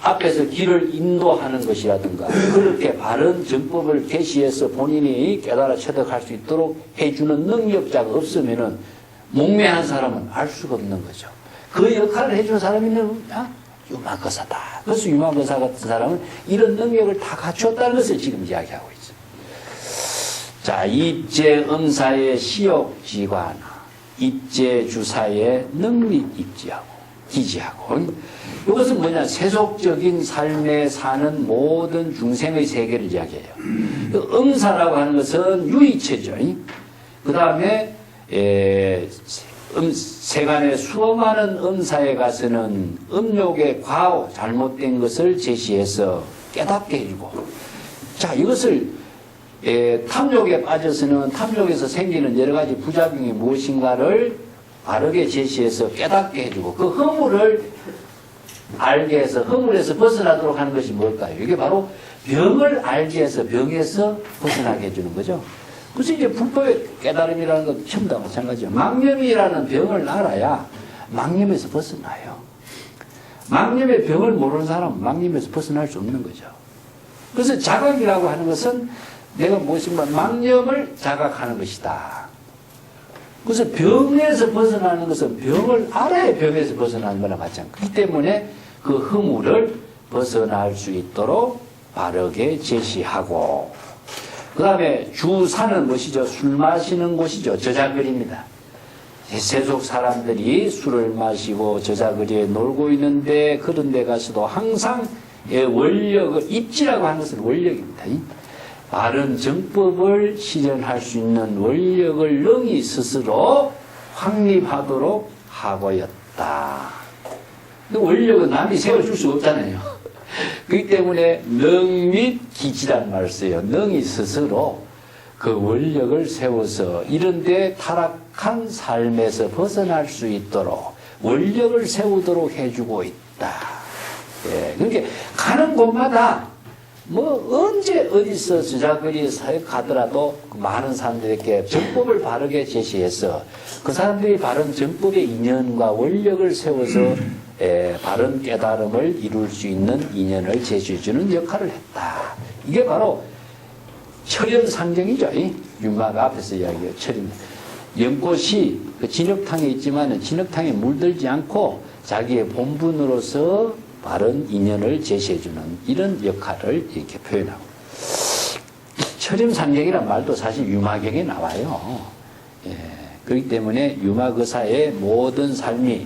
앞에서 길을 인도하는 것이라든가 그렇게 바른 정법을 계시해서 본인이 깨달아 체득할 수 있도록 해주는 능력자가 없으면은 목매한 사람은 알 수가 없는 거죠. 그 역할을 해주는 사람이 누구냐? 유마거사다. 그래서 유마거사 같은 사람은 이런 능력을 다 갖추었다는 것을 지금 이야기하고 있어요. 자, 입제음사의 시욕지관, 입제주사의 능力입지하고 기지하고, 이것은 뭐냐? 세속적인 삶에 사는 모든 중생의 세계를 이야기해요. 음사라고 하는 것은 유의체죠. 그 다음에 세간의 수많은 음사에 가서는 음욕의 과오, 잘못된 것을 제시해서 깨닫게 해주고, 자, 이것을 탐욕에 빠져서는 탐욕에서 생기는 여러 가지 부작용이 무엇인가를 바르게 제시해서 깨닫게 해주고, 그 허물을 알게 해서 허물에서 벗어나도록 하는 것이 뭘까요? 이게 바로 병을 알게 해서 병에서 벗어나게 해주는 거죠. 그래서 이제 불법의 깨달음이라는 것도 전부 다 마찬가지죠. 망념이라는 병을 알아야 망념에서 벗어나요. 망념의 병을 모르는 사람은 망념에서 벗어날 수 없는 거죠. 그래서 자각이라고 하는 것은 내가 무엇인가 망념을 자각하는 것이다. 그래서 병에서 벗어나는 것은 병을 알아야 병에서 벗어나는 거나 마찬가지입니다. 그렇기 때문에 그 허물을 벗어날 수 있도록 바르게 제시하고, 그 다음에 주사는 무엇이죠? 술 마시는 곳이죠. 저자거리입니다. 세속 사람들이 술을 마시고 저자거리에 놀고 있는데, 그런 데 가서도 항상 원력을, 입지라고 하는 것은 원력입니다. 바른 정법을 실현할 수 있는 원력을 능히 스스로 확립하도록 하고였다. 그 원력은 남이 세워줄 수 없잖아요. 그렇기 때문에 능 및 기지란 말을 써요. 능히 스스로 그 원력을 세워서 이런데 타락한 삶에서 벗어날 수 있도록 원력을 세우도록 해주고 있다. 예, 그러니까 가는 곳마다 언제 어디서 저자거리에 가더라도 많은 사람들에게 정법을 바르게 제시해서 그 사람들이 바른 정법의 인연과 원력을 세워서 바른 깨달음을 이룰 수 있는 인연을 제시해주는 역할을 했다. 이게 바로 철연상정이죠. 윤마가 앞에서 이야기해요. 철연. 연꽃이 그 진흙탕에 있지만 진흙탕에 물들지 않고 자기의 본분으로서 바른 인연을 제시해주는 이런 역할을 이렇게 표현하고, 철임상경이란 말도 사실 유마경에 나와요. 예, 그렇기 때문에 유마거사의 모든 삶이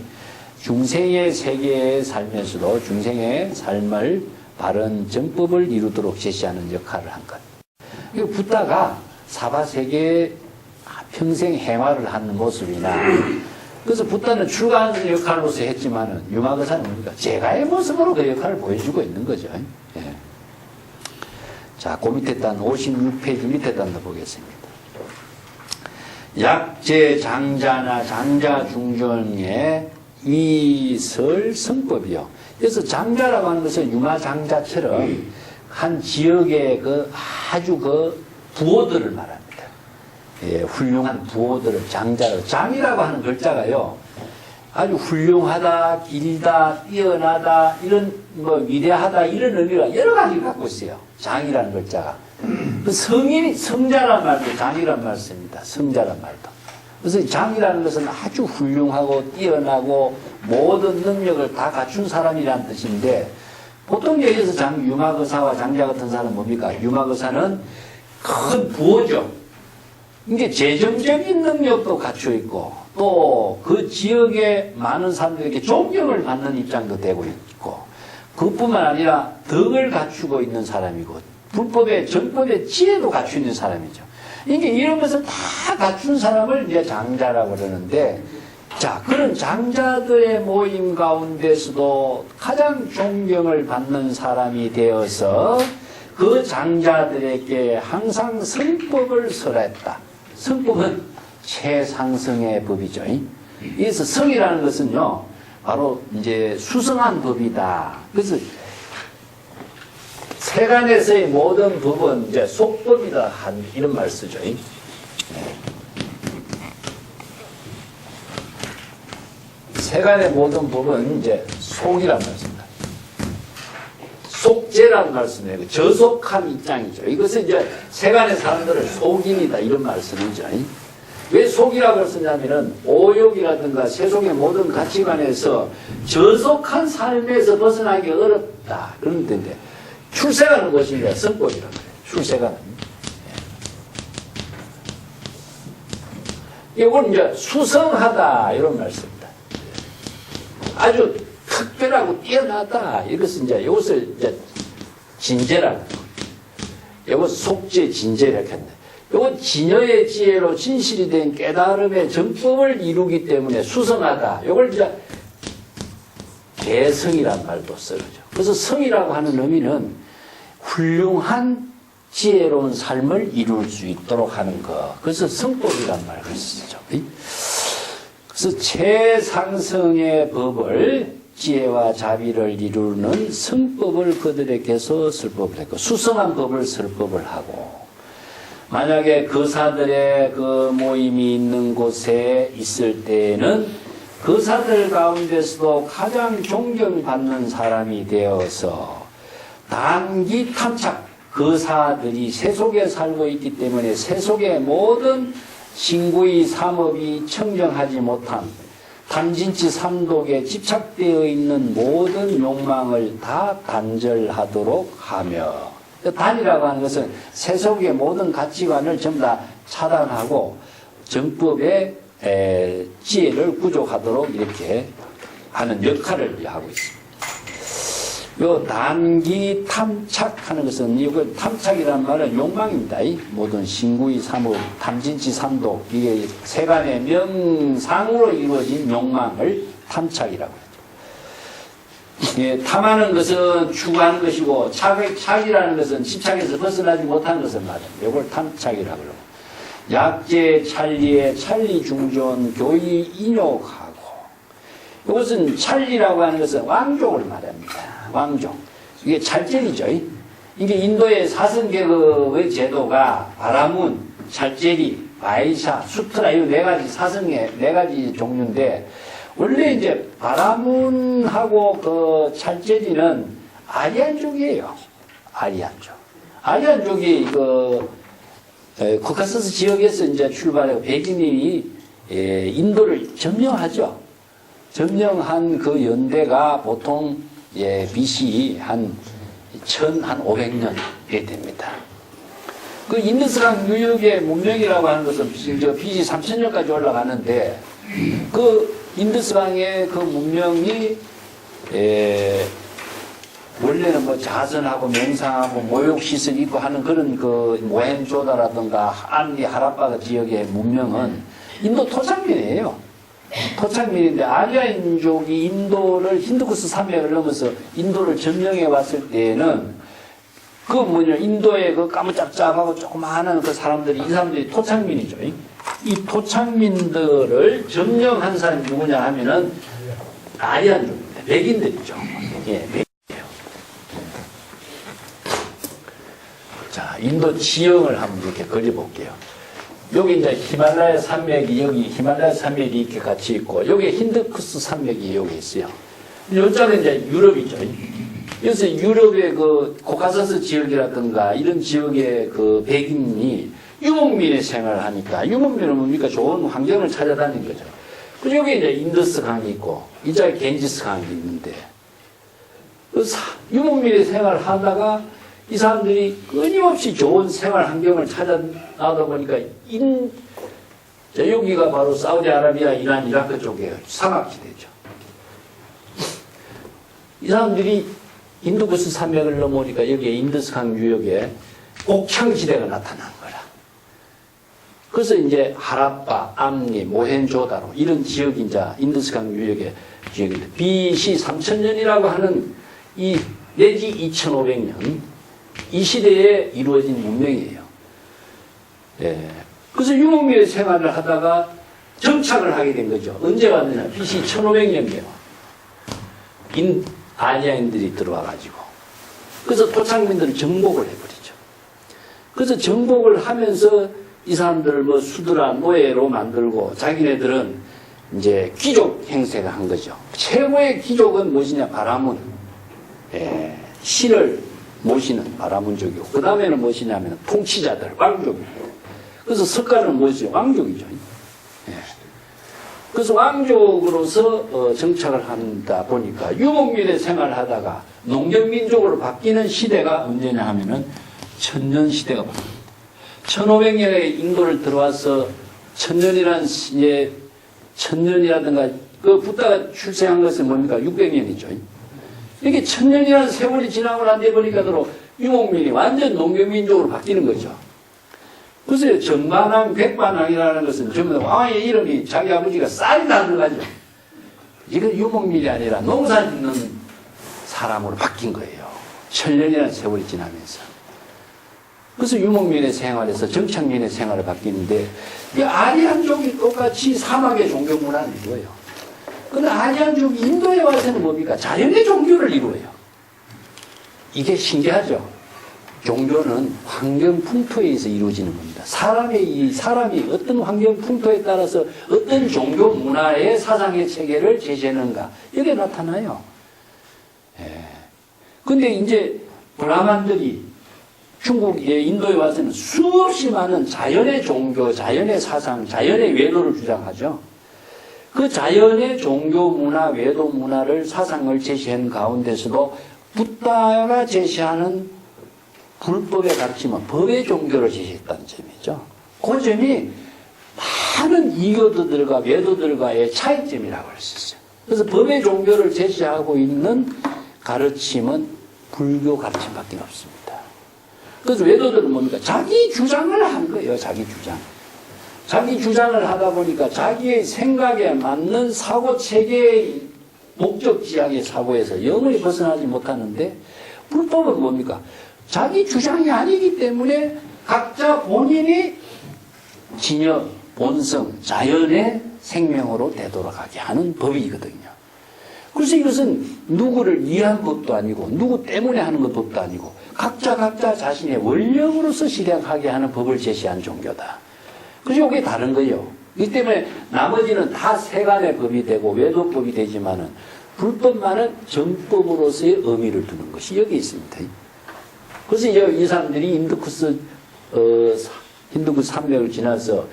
중생의 세계에 살면서도 중생의 삶을 바른 정법을 이루도록 제시하는 역할을 한 것. 붓다가 사바세계에 평생 행화를 하는 모습이나, 그래서 붓다는 출가하는 역할로서 했지만은 유마거사는 뭡니까? 제가의 모습으로 그 역할을 보여주고 있는 거죠. 예. 자, 그 밑에 단 56페이지 밑에 단도 보겠습니다. 약제 장자나 장자 중전의 위설 성법이요. 그래서 장자라고 하는 것은 유마장자처럼 한 지역의 그 아주 그 부호들을 말합니다. 예, 훌륭한 부호들을 장자로, 장이라고 하는 글자가요, 아주 훌륭하다, 길다, 뛰어나다, 이런 뭐 위대하다, 이런 의미가 여러 가지를 갖고 있어요. 장이라는 글자가. 그 성자란 말도 장이란 말 씁니다. 성자란 말도. 그래서 장이라는 것은 아주 훌륭하고 뛰어나고 모든 능력을 다 갖춘 사람이라는 뜻인데, 보통 여기서 유마거사와 장자 같은 사람은 뭡니까? 유마거사는 큰 부호죠. 이게 재정적인 능력도 갖추어 있고, 또 그 지역의 많은 사람들에게 존경을 받는 입장도 되고 있고, 그뿐만 아니라 덕을 갖추고 있는 사람이고, 정법의 지혜도 갖추고 있는 사람이죠. 이게 이런 것을 다 갖춘 사람을 이제 장자라고 그러는데, 자, 그런 장자들의 모임 가운데서도 가장 존경을 받는 사람이 되어서 그 장자들에게 항상 성법을 설했다. 성법은 최상승의 법이죠. 그래서 성이라는 것은요, 바로 이제 수성한 법이다. 그래서 세간에서의 모든 법은 이제 속법이다. 이런 말 쓰죠. 세간의 모든 법은 이제 속이란 말씀입니다. 속죄라는 말씀이에요. 저속한 입장이죠. 이것은 이제 세간의 사람들을 속인이다. 이런 말씀이죠. 왜 속이라고 쓰냐면은 오욕이라든가 세속의 모든 가치관에서 저속한 삶에서 벗어나기 어렵다. 그런 데인데, 출세가는 것이 이제 성법이라고 해요. 출세가는. 이건 이제 수성하다. 이런 말씀입니다. 아주 특별하고 뛰어나다. 이것은 이것을 진제라고. 이것 속죄 진제 이렇게 한다. 이건 진여의 지혜로 진실이 된 깨달음의 정법을 이루기 때문에 수성하다. 이걸 이제 대성이란 말도 쓰죠. 그래서 성이라고 하는 의미는 훌륭한 지혜로운 삶을 이룰 수 있도록 하는 것. 그래서 성법이란 말을 쓰죠. 그래서 최상승의 법을, 지혜와 자비를 이루는 성법을 그들에게서 설법을 했고, 수성한 법을 설법을 하고, 만약에 거사들의 그 모임이 있는 곳에 있을 때에는 거사들 가운데서도 가장 존경받는 사람이 되어서 단기 탐착, 거사들이 세속에 살고 있기 때문에 세속의 모든 신구의 삼업이 청정하지 못한 탐진치 삼독에 집착되어 있는 모든 욕망을 다 단절하도록 하며, 단이라고 하는 것은 세속의 모든 가치관을 전부 다 차단하고 정법의 지혜를 구족하도록 이렇게 하는 역할을 하고 있습니다. 요 단기 탐착하는 것은, 이거 탐착이라는 말은 욕망입니다. 이 모든 신구의 삼업, 탐진치 삼독, 이게 세간의 명상으로 이루어진 욕망을 탐착이라고 하죠. 예, 탐하는 것은 추구하는 것이고, 착이라는 것은 집착에서 벗어나지 못하는 것을 말합니다. 이걸 탐착이라고 그러고, 약제 찰리의 찰리 중전 교의 인욕하고, 이것은 찰리라고 하는 것은 왕족을 말합니다. 왕족. 이게 찰제리죠. 이게 인도의 사성계급의 제도가 바라문, 찰제리, 바이샤, 수트라, 이 네 가지 사성의 네 가지 종류인데, 원래 이제 바라문하고 그 찰제리는 아리안족이에요. 아리안족. 아리안족이 그 코카서스 지역에서 이제 출발해서 백인이 인도를 점령하죠. 점령한 그 연대가 보통 BC 한 1500년 됩니다. 그 인더스강 유역의 문명이라고 하는 것은 BC 3000년까지 올라가는데, 그 인더스강의 그 문명이 원래는 뭐 자선하고 명상하고 모욕시설 있고 하는 그런 그 모헨조다라든가 하라파 지역의 문명은 인도 토착민이에요. 토착민인데, 아리아인족이 인도를, 힌두쿠스 산맥을 넘어서 인도를 점령해 왔을 때에는 인도의 그 까무잡잡하고 조그마한 그 사람들이, 이 사람들이 토착민이죠. 이 토착민들을 점령한 사람이 누구냐 하면은 아리안족입니다. 백인들이죠. 예, 백인이에요. 자, 인도 지형을 한번 이렇게 그려볼게요. 여기 이제 히말라야 산맥이, 여기 히말라야 산맥이 이렇게 같이 있고, 여기 힌두쿠스 산맥이 여기 있어요. 여기는 이제 유럽이죠. 그래서 유럽의 그 코카사스 지역이라든가 이런 지역의 그 백인이 유목민의 생활을 하니까, 유목민은 뭡니까? 좋은 환경을 찾아다니는 거죠. 그리고 여기 이제 인더스 강이 있고, 이쪽에 겐지스 강이 있는데, 유목민의 생활을 하다가 이 사람들이 끊임없이 좋은 생활 환경을 찾아나다 보니까 여기가 바로 사우디아라비아, 이란, 이라크 쪽에 사막지대죠. 이 사람들이 힌두쿠스 산맥을 넘어오니까 여기에 인더스강 유역에 옥창지대가 나타난 거라. 그래서 이제 하라파, 암리, 모헨조다로 이런 지역이 이제 인더스강 유역의 지역인데 BC 3000년이라고 하는 이 내지 2500년 이 시대에 이루어진 문명이에요. 예. 그래서 유목민의 생활을 하다가 정착을 하게 된 거죠. 언제 왔느냐? BC 1500년이에요. 아리아인들이 들어와가지고. 그래서 토착민들을 정복을 해버리죠. 그래서 정복을 하면서 이 사람들을 뭐 수드라, 노예로 만들고 자기네들은 이제 귀족 행세를 한 거죠. 최고의 귀족은 무엇이냐? 바라문. 예. 신을 모시는 바라문족이고, 그 다음에는 무엇이냐면 통치자들, 왕족입니다. 그래서 석가는 무엇이죠? 왕족이죠. 예. 그래서 왕족으로서 정착을 한다 보니까 유목민의 생활을 하다가 농경민족으로 바뀌는 시대가 언제냐 하면은 천년시대가 바뀝니다. 1500년에 인도를 들어와서 천년이란 이제 천년이라든가 그 붓다가 출생한 것은 뭡니까? 600년이죠. 이게 천년이라는 세월이 지나고 난 뒤에 보니까 유목민이 완전 농경민족으로 바뀌는 거죠. 그래서 정반항, 백반항이라는 것은 전부 다 왕의 이름이 자기 아버지가 쌀이 다 들어가죠. 이건 유목민이 아니라 농사 짓는 사람으로 바뀐 거예요. 천년이라는 세월이 지나면서. 그래서 유목민의 생활에서 정착민의 생활을 바뀌는데, 이 아리안족이 똑같이 사막의 종교 문화를 이루어요. 그런데 아리안족이 인도에 와서는 뭡니까? 자연의 종교를 이루어요. 이게 신기하죠? 종교는 환경 풍토에 의해서 이루어지는 겁니다. 사람이 어떤 환경 풍토에 따라서 어떤 종교 문화의 사상의 체계를 제시하는가, 이게 나타나요. 예. 근데 이제 브라만들이 인도에 와서는 수없이 많은 자연의 종교, 자연의 사상, 자연의 외도를 주장하죠. 그 자연의 종교 문화, 외도 문화를, 사상을 제시한 가운데서도 붓다가 제시하는 불법의 가르침은 법의 종교를 제시했다는 점이죠. 그 점이 많은 이교도들과 외도들과의 차이점이라고 할 수 있어요. 그래서 법의 종교를 제시하고 있는 가르침은 불교 가르침밖에 없습니다. 그래서 외도들은 뭡니까? 자기 주장을 한 거예요. 자기 주장. 자기 주장을 하다 보니까 자기의 생각에 맞는 사고 체계의 목적 지향의 사고에서 영원히 벗어나지 못하는데, 불법은 뭡니까? 자기 주장이 아니기 때문에 각자 본인이 진여, 본성, 자연의 생명으로 되돌아가게 하는 법이거든요. 그래서 이것은 누구를 위한 법도 아니고 누구 때문에 하는 법도 아니고 각자 자신의 원령으로서 실행하게 하는 법을 제시한 종교다. 그래서 이게 다른 거예요. 이 때문에 나머지는 다 세간의 법이 되고 외도법이 되지만은 불법만은 정법으로서의 의미를 두는 것이 여기 있습니다. 그래서 이제 이 사람들이 힌두쿠스 산맥을 지나서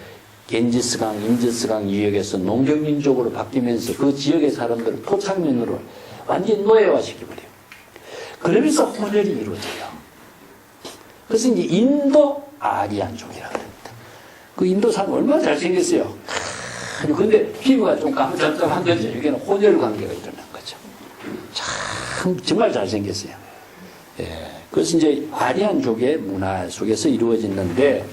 겐지스강, 인더스강 유역에서 농경민족으로 바뀌면서 그 지역의 사람들을 토착민으로 완전히 노예화 시켜버려요. 그러면서 혼혈이 이루어져요. 그래서 이제 인도 아리안족이라고 합니다. 그 인도 사람 얼마나 잘생겼어요. 근데 피부가 좀 까무잡잡한 거죠. 여기는 혼혈 관계가 일어난 거죠. 참 정말 잘생겼어요. 예. 그래서 이제 아리안족의 문화 속에서 이루어졌는데,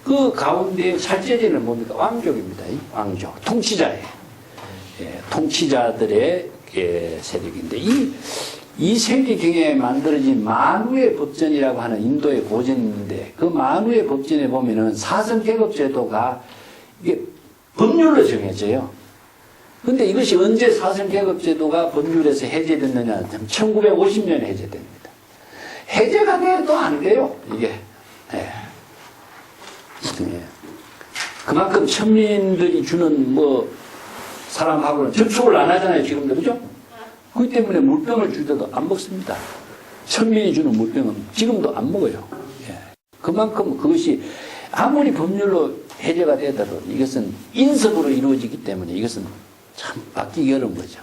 그 가운데 찰제제는 뭡니까? 왕족입니다. 왕족. 통치자예요. 예, 통치자들의 세력인데, 이 세계경에 만들어진 만우의 법전이라고 하는 인도의 고전인데, 그 만우의 법전에 보면은 사성계급제도가 이게 법률로 정해져요. 근데 이것이 언제 사생계급제도가 법률에서 해제됐느냐? 1950년에 해제됩니다. 해제가 돼도 안 돼요, 이게. 예. 예. 그만큼 천민들이 주는 사람하고는 접촉을 안 하잖아요, 지금도. 그죠? 그렇기 때문에 물병을 줄 때도 안 먹습니다. 천민이 주는 물병은 지금도 안 먹어요. 예. 그만큼 그것이 아무리 법률로 해제가 되더라도 이것은 인석으로 이루어지기 때문에 이것은 참 바뀌기 어려운 거죠.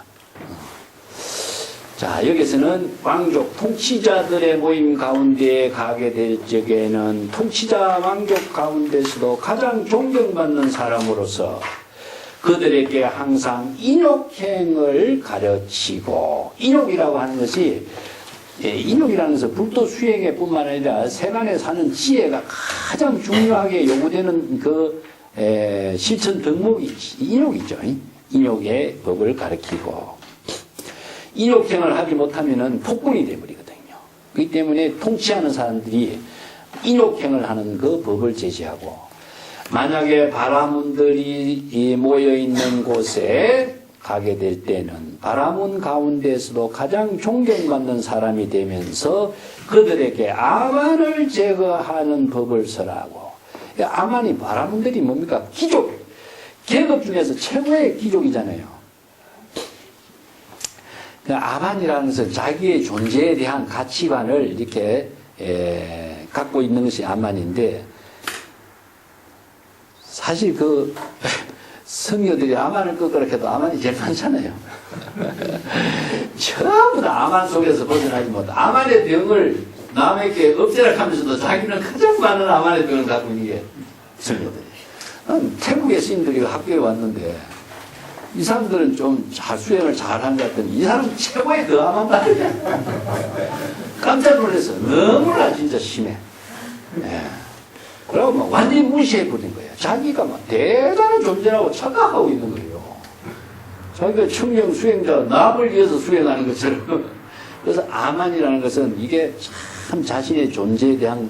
자, 여기서는 왕족 통치자들의 모임 가운데 가게 될 적에는 통치자 왕족 가운데서도 가장 존경받는 사람으로서 그들에게 항상 인욕행을 가르치고, 인욕이라고 하는 것이, 인욕이라는 것은 불도 수행에 뿐만 아니라 세간에 사는 지혜가 가장 중요하게 요구되는 실천 덕목이 인욕이죠. 인욕의 법을 가르치고, 인욕행을 하지 못하면 폭군이 되어버리거든요. 그렇기 때문에 통치하는 사람들이 인욕행을 하는 그 법을 제시하고, 만약에 바라문들이 모여있는 곳에 가게 될 때는 바라문 가운데서도 가장 존경받는 사람이 되면서 그들에게 아만을 제거하는 법을 설하고, 아만이 바라문들이 뭡니까? 귀족, 계급 중에서 최고의 귀족이잖아요. 아만이라는 것은 자기의 존재에 대한 가치관을 이렇게 갖고 있는 것이 아만인데, 사실 성녀들이 아만을 끄거라 해도 아만이 제일 많잖아요. 전부 다 아만 속에서 벗어나지 못해. 아만의 병을 남에게 없애라 하면서도 자기는 가장 많은 아만의 병을 갖고 있는 게 성녀들이에요. 태국의 스님들이 학교에 왔는데 이 사람들은 좀 수행을 잘한 것 같더니 이 사람은 최고의 그 아만 받으냐. 깜짝 놀라서 너무나 진짜 심해. 예. 그러고 막 완전히 무시해버린 거예요. 자기가 막 대단한 존재라고 착각하고 있는 거예요. 자기가 청령 수행자, 남을 위해서 수행하는 것처럼. 그래서 아만이라는 것은 이게 참 자신의 존재에 대한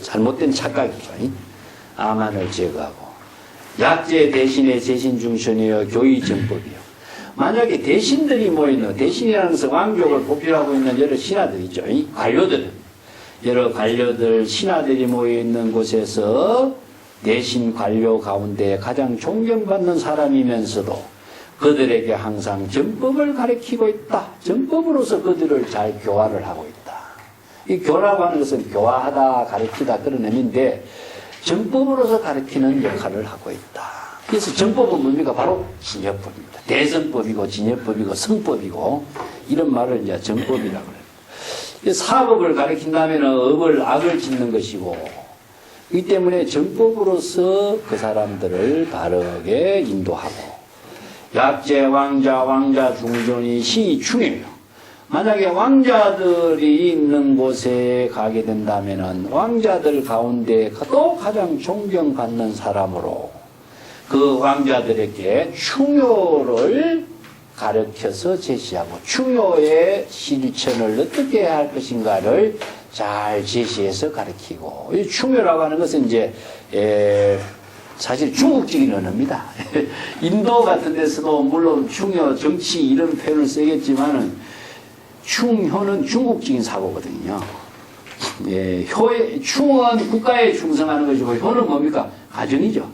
잘못된 착각이죠. 아만을 제거하고. 약제 대신에 재신중션이여 교의정법이요. 만약에 대신들이 모이는, 대신이라는 것은 왕족을 보필하고 있는 여러 신하들 있죠. 관료들은. 여러 관료들, 신하들이 모여있는 곳에서 대신 관료 가운데 가장 존경받는 사람이면서도 그들에게 항상 정법을 가르치고 있다. 정법으로서 그들을 잘 교화를 하고 있다. 이 교라고 하는 것은 교화하다, 가르치다 그런 의미인데 정법으로서 가르치는 역할을 하고 있다. 그래서 정법은 뭡니까? 바로 진여법입니다. 대선법이고 진여법이고 성법이고 이런 말을 이제 정법이라고 해요. 사법을 가르친다면 악을 짓는 것이고, 이 때문에 정법으로서 그 사람들을 바르게 인도하고, 약제 왕자 중존이 시중이에요. 만약에 왕자들이 있는 곳에 가게 된다면 왕자들 가운데 또 가장 존경받는 사람으로 그 왕자들에게 충효를 가르쳐서 제시하고 충효의 실천을 어떻게 할 것인가를 잘 제시해서 가르치고, 이 충효라고 하는 것은 이제 사실 중국적인 언어입니다. 인도 같은 데서도 물론 충효, 정치 이런 표현을 쓰겠지만은 충효는 중국적인 사고거든요. 충은 국가에 충성하는 것이고 효는 뭡니까? 가정이죠.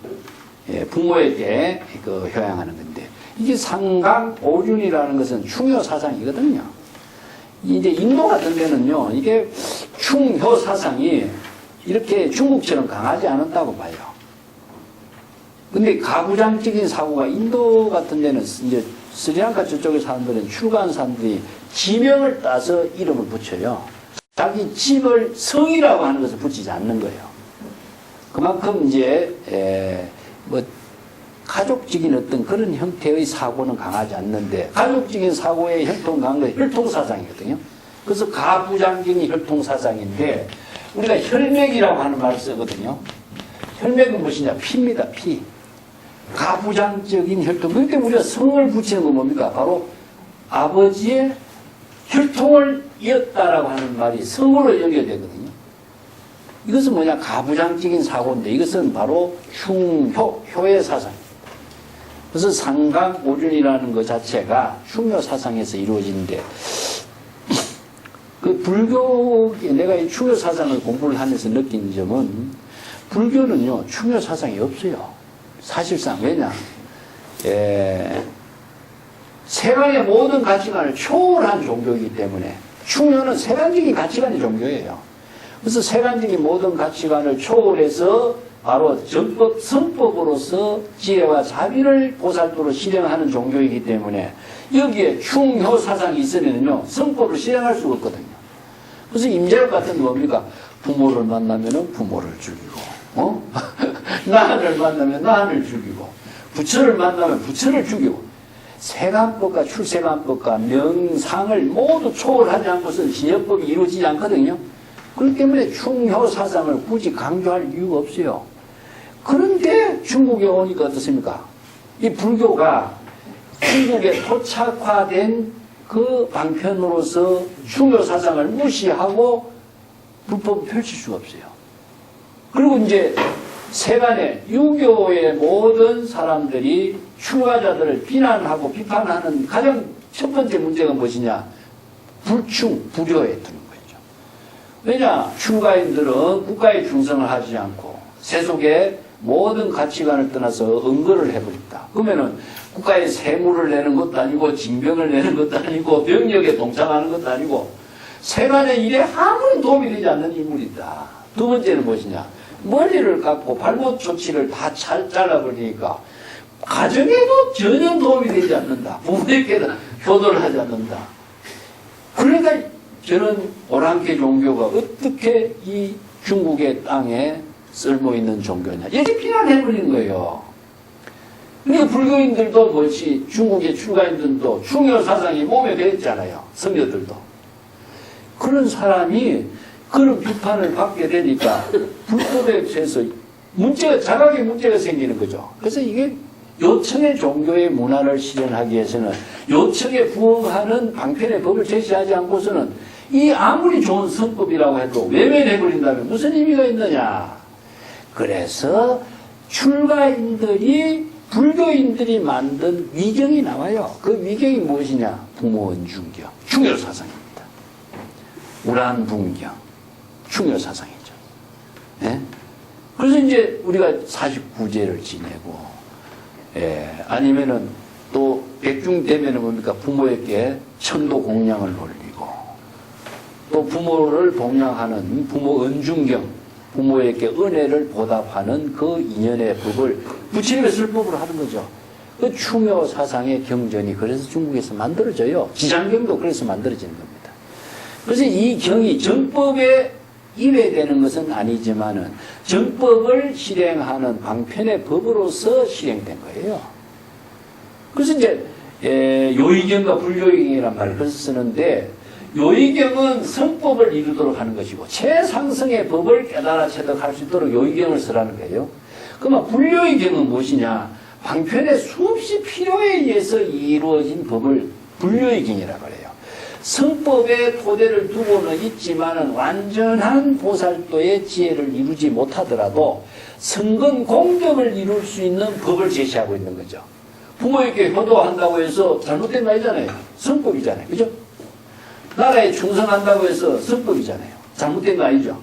부모에게 효양하는 건데. 이게 상강 오륜이라는 것은 충효 사상이거든요. 이제 인도 같은 데는요, 이게 충효 사상이 이렇게 중국처럼 강하지 않았다고 봐요. 근데 가부장적인 사고가 인도 같은 데는 이제 스리랑카 저쪽의 사람들은 출가한 사람들이 지명을 따서 이름을 붙여요. 자기 집을 성이라고 하는 것을 붙이지 않는 거예요. 그만큼 이제 가족적인 어떤 그런 형태의 사고는 강하지 않는데, 가족적인 사고의 혈통 강한 건 혈통사상이거든요. 그래서 가부장적인 혈통사상인데, 우리가 혈맥이라고 하는 말을 쓰거든요. 혈맥은 무엇이냐? 피입니다, 피. 가부장적인 혈통. 그런데 우리가 성을 붙이는 건 뭡니까? 바로 아버지의 혈통을 이었다라고 하는 말이 성으로 연결되거든요. 이것은 뭐냐? 가부장적인 사고인데 이것은 바로 효의 사상. 그래서 상강오륜이라는 것 자체가 충효 사상에서 이루어지는데 그 불교, 내가 이 충효 사상을 공부를 하면서 느낀 점은 불교는요, 충효 사상이 없어요. 사실상. 왜냐? 세간의 모든 가치관을 초월한 종교이기 때문에 충효는 세간적인 가치관의 종교예요. 그래서 세간적인 모든 가치관을 초월해서 바로 정법, 성법으로서 지혜와 자비를 보살도로 실행하는 종교이기 때문에 여기에 충효 사상이 있으면요, 성법을 실행할 수가 없거든요. 그래서 임재력 같은 게 뭡니까? 부모를 만나면 부모를 죽이고, 나한을 만나면 나한을 죽이고, 부처를 만나면 부처를 죽이고, 세간법과 출세간법과 명상을 모두 초월하지 않고서 신여법이 이루어지지 않거든요. 그렇기 때문에 충효 사상을 굳이 강조할 이유가 없어요. 그런데 중국에 오니까 어떻습니까? 이 불교가 중국에 토착화된 그 방편으로서 충효 사상을 무시하고 불법을 펼칠 수가 없어요. 그리고 이제 세간의 유교의 모든 사람들이 출가자들을 비난하고 비판하는 가장 첫 번째 문제가 무엇이냐? 불효에 드는 거죠. 왜냐? 출가인들은 국가에 충성을 하지 않고 세속의 모든 가치관을 떠나서 응거를 해버린다. 그러면은 국가에 세무를 내는 것도 아니고 징병을 내는 것도 아니고 병력에 동참하는 것도 아니고 세간의 일에 아무런 도움이 되지 않는 인물이다. 두 번째는 무엇이냐? 머리를 깎고 발목 조치를 다 잘라버리니까 가정에도 전혀 도움이 되지 않는다. 부모에게도 효도를 하지 않는다. 그러니까 저는 오랑캐 종교가 어떻게 이 중국의 땅에 쓸모있는 종교냐. 이렇게 비난해버리는 거예요. 그러니까 불교인들도 뭐지, 중국의 출가인들도 충효 사상이 몸에 배었잖아요. 성녀들도. 그런 사람이 그런 비판을 받게 되니까 불법에 대해서 자각의 문제가 생기는 거죠. 그래서 이게 요청의 종교의 문화를 실현하기 위해서는 요청에 부응하는 방편의 법을 제시하지 않고서는 이 아무리 좋은 성법이라고 해도 외면해버린다면 무슨 의미가 있느냐. 그래서 출가인들이 불교인들이 만든 위경이 나와요. 그 위경이 무엇이냐? 부모언중경, 충효 사상입니다. 우란분경, 충효 사상이죠. 예? 그래서 이제 우리가 49제를 지내고, 아니면은 또 백중 되면은 뭡니까? 부모에게 천도 공양을 올리고, 또 부모를 봉양하는 부모 언중경, 부모에게 은혜를 보답하는 그 인연의 법을 부처님의 설법으로 하는 거죠. 그 충효 사상의 경전이 그래서 중국에서 만들어져요. 지장경도 그래서 만들어지는 겁니다. 그래서 이 경이 정법에 이외되는 것은 아니지만은 정법을 실행하는 방편의 법으로서 실행된 거예요. 그래서 이제 요의경과 불요의경이란 말을 그래서 쓰는데 요의경은 성법을 이루도록 하는 것이고 최상승의 법을 깨달아 체득할 수 있도록 요의경을 쓰라는 거예요. 그러면 불요의경은 무엇이냐? 방편의 수없이 필요에 의해서 이루어진 법을 불요의경이라고 해요. 성법의 토대를 두고는 있지만은 완전한 보살도의 지혜를 이루지 못하더라도 성근 공덕을 이룰 수 있는 법을 제시하고 있는 거죠. 부모에게 효도한다고 해서 잘못된 거 아니잖아요. 성법이잖아요. 그죠? 나라에 충성한다고 해서 성법이잖아요. 잘못된 거 아니죠.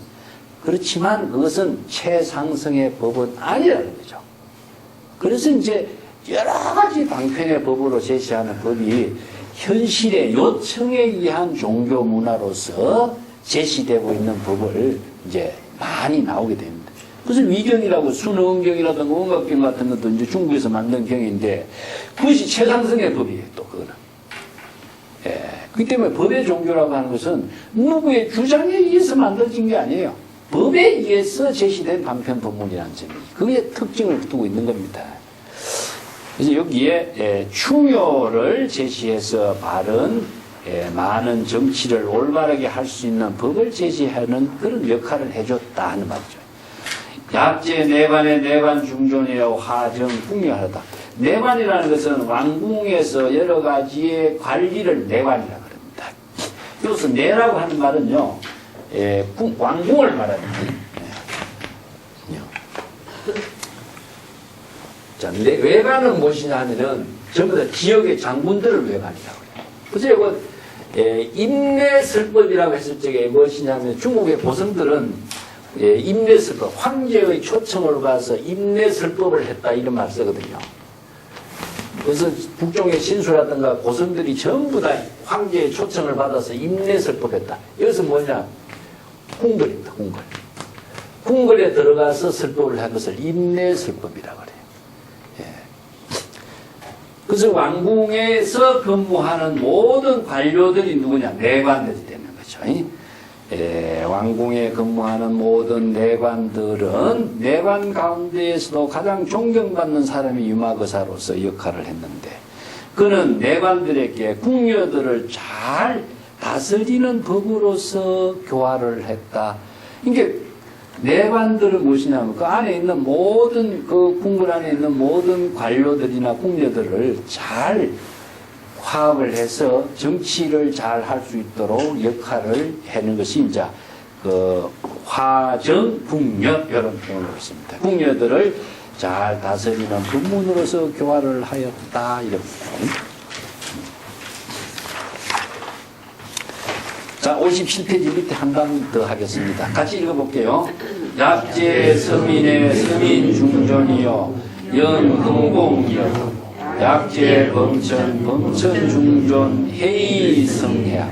그렇지만 그것은 최상승의 법은 아니라는 거죠. 그래서 이제 여러 가지 방편의 법으로 제시하는 법이 현실의 요청에 의한 종교 문화로서 제시되고 있는 법을 이제 많이 나오게 됩니다. 그래서 위경이라고 순응경이라든가 원각경 같은 것도 이제 중국에서 만든 경인데 그것이 최상승의 법이에요. 또 그거는. 그렇기 때문에 법의 종교라고 하는 것은 누구의 주장에 의해서 만들어진 게 아니에요. 법에 의해서 제시된 방편 법문이라는 점이 그게 특징을 두고 있는 겁니다. 그래서 여기에 충효를 제시해서 바른 많은 정치를 올바르게 할 수 있는 법을 제시하는 그런 역할을 해줬다 하는 말이죠. 약제 내관의 내관 중존이여 화정 풍요하다. 내관이라는 것은 왕궁에서 여러 가지의 관리를 내관이라고 합니다. 여기서 내라고 하는 말은요, 왕궁을 말합니다. 자, 근데 외관은 무엇이냐 하면은 전부 다 지역의 장군들을 외관이라고 해요. 그래서 이거 임내설법이라고 했을 적에 무엇이냐면 중국의 고성들은 임내설법, 황제의 초청을 받아서 임내설법을 했다 이런 말을 쓰거든요. 그래서 북종의 신수라든가 고성들이 전부 다 황제의 초청을 받아서 임내설법했다. 여기서 뭐냐? 궁궐입니다. 궁궐. 궁궐에 들어가서 설법을 한 것을 임내설법이라고 그래요. 예. 그래서 왕궁에서 근무하는 모든 관료들이 누구냐? 내관들이 되는 거죠. 왕궁에 근무하는 모든 내관들은 내관 가운데에서도 가장 존경받는 사람이 유마거사로서 역할을 했는데 그는 내관들에게 궁녀들을 잘 다스리는 법으로서 교화를 했다. 이게 내관들은 무엇이냐면 그 안에 있는 모든 그 궁궐 안에 있는 모든 관료들이나 궁녀들을 잘 화합을 해서 정치를 잘 할 수 있도록 역할을 하는 것이 이제 그 화정궁녀 이런 표현을 했습니다. 궁녀들을 잘 다스리는 법문으로서 교화를 하였다 이런. 자, 57페이지 밑에 한 강 더 하겠습니다. 같이 읽어볼게요. 약제 서민의 서민 중전이요 영흥공이요 약제 범천 범천 중존 해의 성해야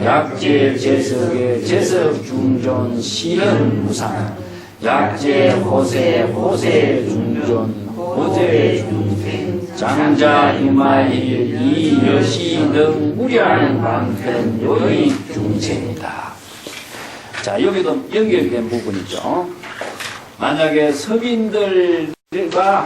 약제 제석의 제석 중존 시현 무상 약제 호세 호세 중존 호세 중생 장자 이마일 이여시 등 무량 방편 요의 중생이다. 자, 여기도 연결된 부분이죠. 만약에 서민들과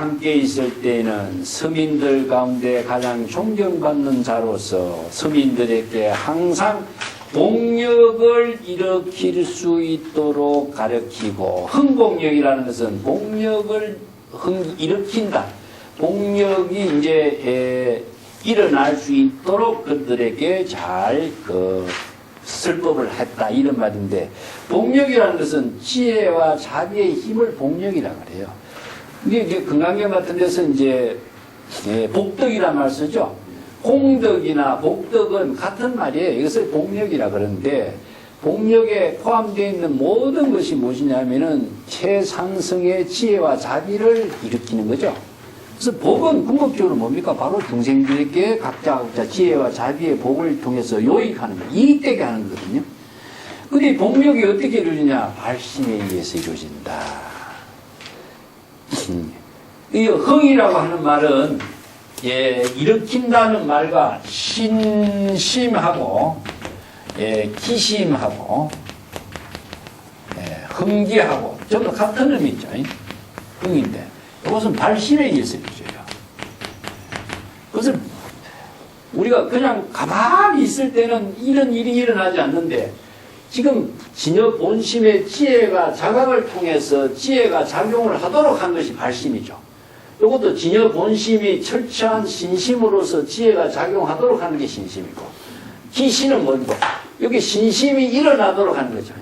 함께 있을 때는 서민들 가운데 가장 존경받는 자로서 서민들에게 항상 복력을 일으킬 수 있도록 가르치고 흥복력이라는 것은 복력을 일으킨다. 복력이 이제 일어날 수 있도록 그들에게 잘 설법을 했다 이런 말인데 복력이라는 것은 지혜와 자비의 힘을 복력이라 그래요. 이게 금강경 같은 데서 이제 복덕이란 말 쓰죠. 공덕이나 복덕은 같은 말이에요. 이것을 복력이라 그러는데 복력에 포함되어 있는 모든 것이 무엇이냐면은 최상승의 지혜와 자비를 일으키는 거죠. 그래서 복은 궁극적으로 뭡니까? 바로 중생들에게 각자 지혜와 자비의 복을 통해서 요익하는 거, 이익되게 하는 거거든요. 근데 복력이 어떻게 이루어지냐? 발심에 의해서 이루어진다. 이 흥이라고 하는 말은 일으킨다는 말과 신심하고 기심하고 흥기하고 전부 같은 의미죠. 흥인데 이것은 발심에 의해서 이루어져요. 그것을 우리가 그냥 가만히 있을 때는 이런 일이 일어나지 않는데 지금 진여 본심의 지혜가 자각을 통해서 지혜가 작용을 하도록 한 것이 발심이죠. 이것도 진여 본심이 철저한 신심으로서 지혜가 작용하도록 하는 게 신심이고 기신은 뭔고? 여기 신심이 일어나도록 하는 거죠.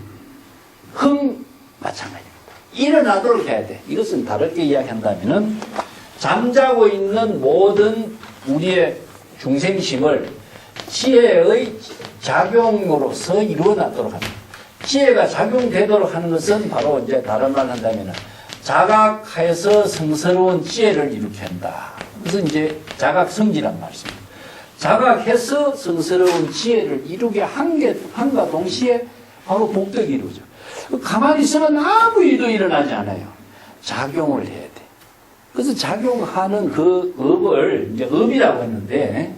흥 마찬가지입니다. 일어나도록 해야 돼. 이것은 다르게 이야기한다면은 잠자고 있는 모든 우리의 중생심을 지혜의 작용으로서 이루어나도록 합니다. 지혜가 작용되도록 하는 것은 바로 이제 다른 말 한다면은 자각해서 성스러운 지혜를 일으켜야 한다. 그래서 이제 자각성지란 말씀입니다. 자각해서 성스러운 지혜를 이루게 한과 동시에 바로 복덕이 이루어져. 가만히 있으면 아무 일도 일어나지 않아요. 작용을 해야 돼. 그래서 작용하는 그 업을 이제 업이라고 했는데,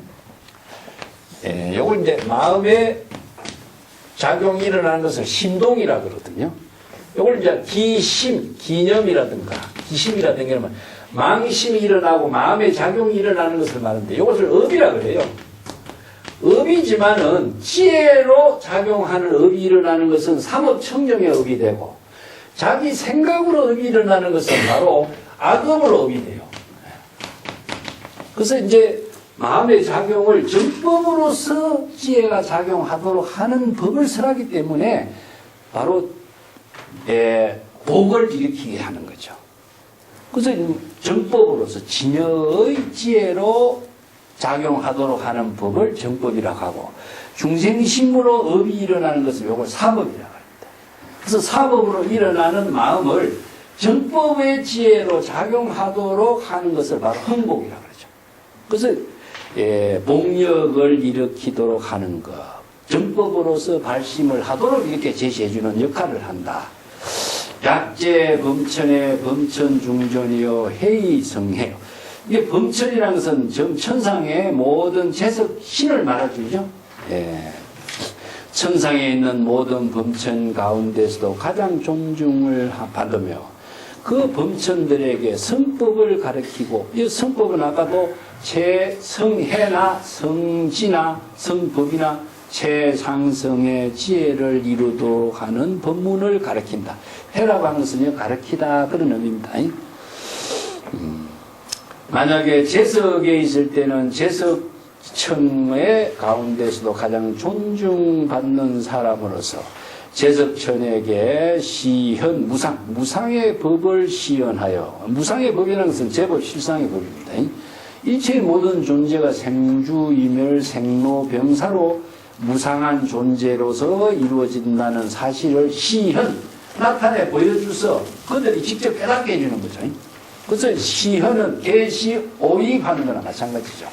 요걸 이제 마음에 작용이 일어나는 것을 심동이라고 그러거든요. 요걸 이제 기심, 기념이라든가, 기심이라든가 이러면 망심이 일어나고 마음의 작용이 일어나는 것을 말하는데 이것을 업이라고 그래요. 업이지만은 지혜로 작용하는 업이 일어나는 것은 삼업청정의 업이 되고 자기 생각으로 업이 일어나는 것은 바로 악업으로 업이 돼요. 그래서 이제 마음의 작용을 정법으로서 지혜가 작용하도록 하는 법을 설하기 때문에 바로 복을 일으키게 하는 거죠. 그래서 정법으로서 진여의 지혜로 작용하도록 하는 법을 정법이라고 하고, 중생심으로 업이 일어나는 것을 이걸 사법이라고 합니다. 그래서 사법으로 일어나는 마음을 정법의 지혜로 작용하도록 하는 것을 바로 흥복이라고 그러죠. 그래서 복력을 일으키도록 하는 것, 정법으로서 발심을 하도록 이렇게 제시해주는 역할을 한다. 약재 범천의 범천중전이요 해이성해요. 이게 범천이라는 것은 천상의 모든 재석 신을 말해주죠. 천상에 있는 모든 범천 가운데서도 가장 존중을 받으며 그 범천들에게 성법을 가르치고, 이 성법은 아까도 최성해나 성지나 성법이나 최상성의 지혜를 이루도록 하는 법문을 가르친다. 해라고 하는 것은요, 가르치다 그런 의미입니다. 만약에 재석에 있을 때는 재석천의 가운데서도 가장 존중받는 사람으로서 재석천에게 시현, 무상의 법을 시현하여, 무상의 법이라는 것은 제법 실상의 법입니다. 일체의 모든 존재가 생주이멸 생로병사로 무상한 존재로서 이루어진다는 사실을 시현, 나타내 보여줘서 그들이 직접 깨닫게 해주는 거죠. 그래서 시현은 계시 오입하는 거나 마찬가지죠.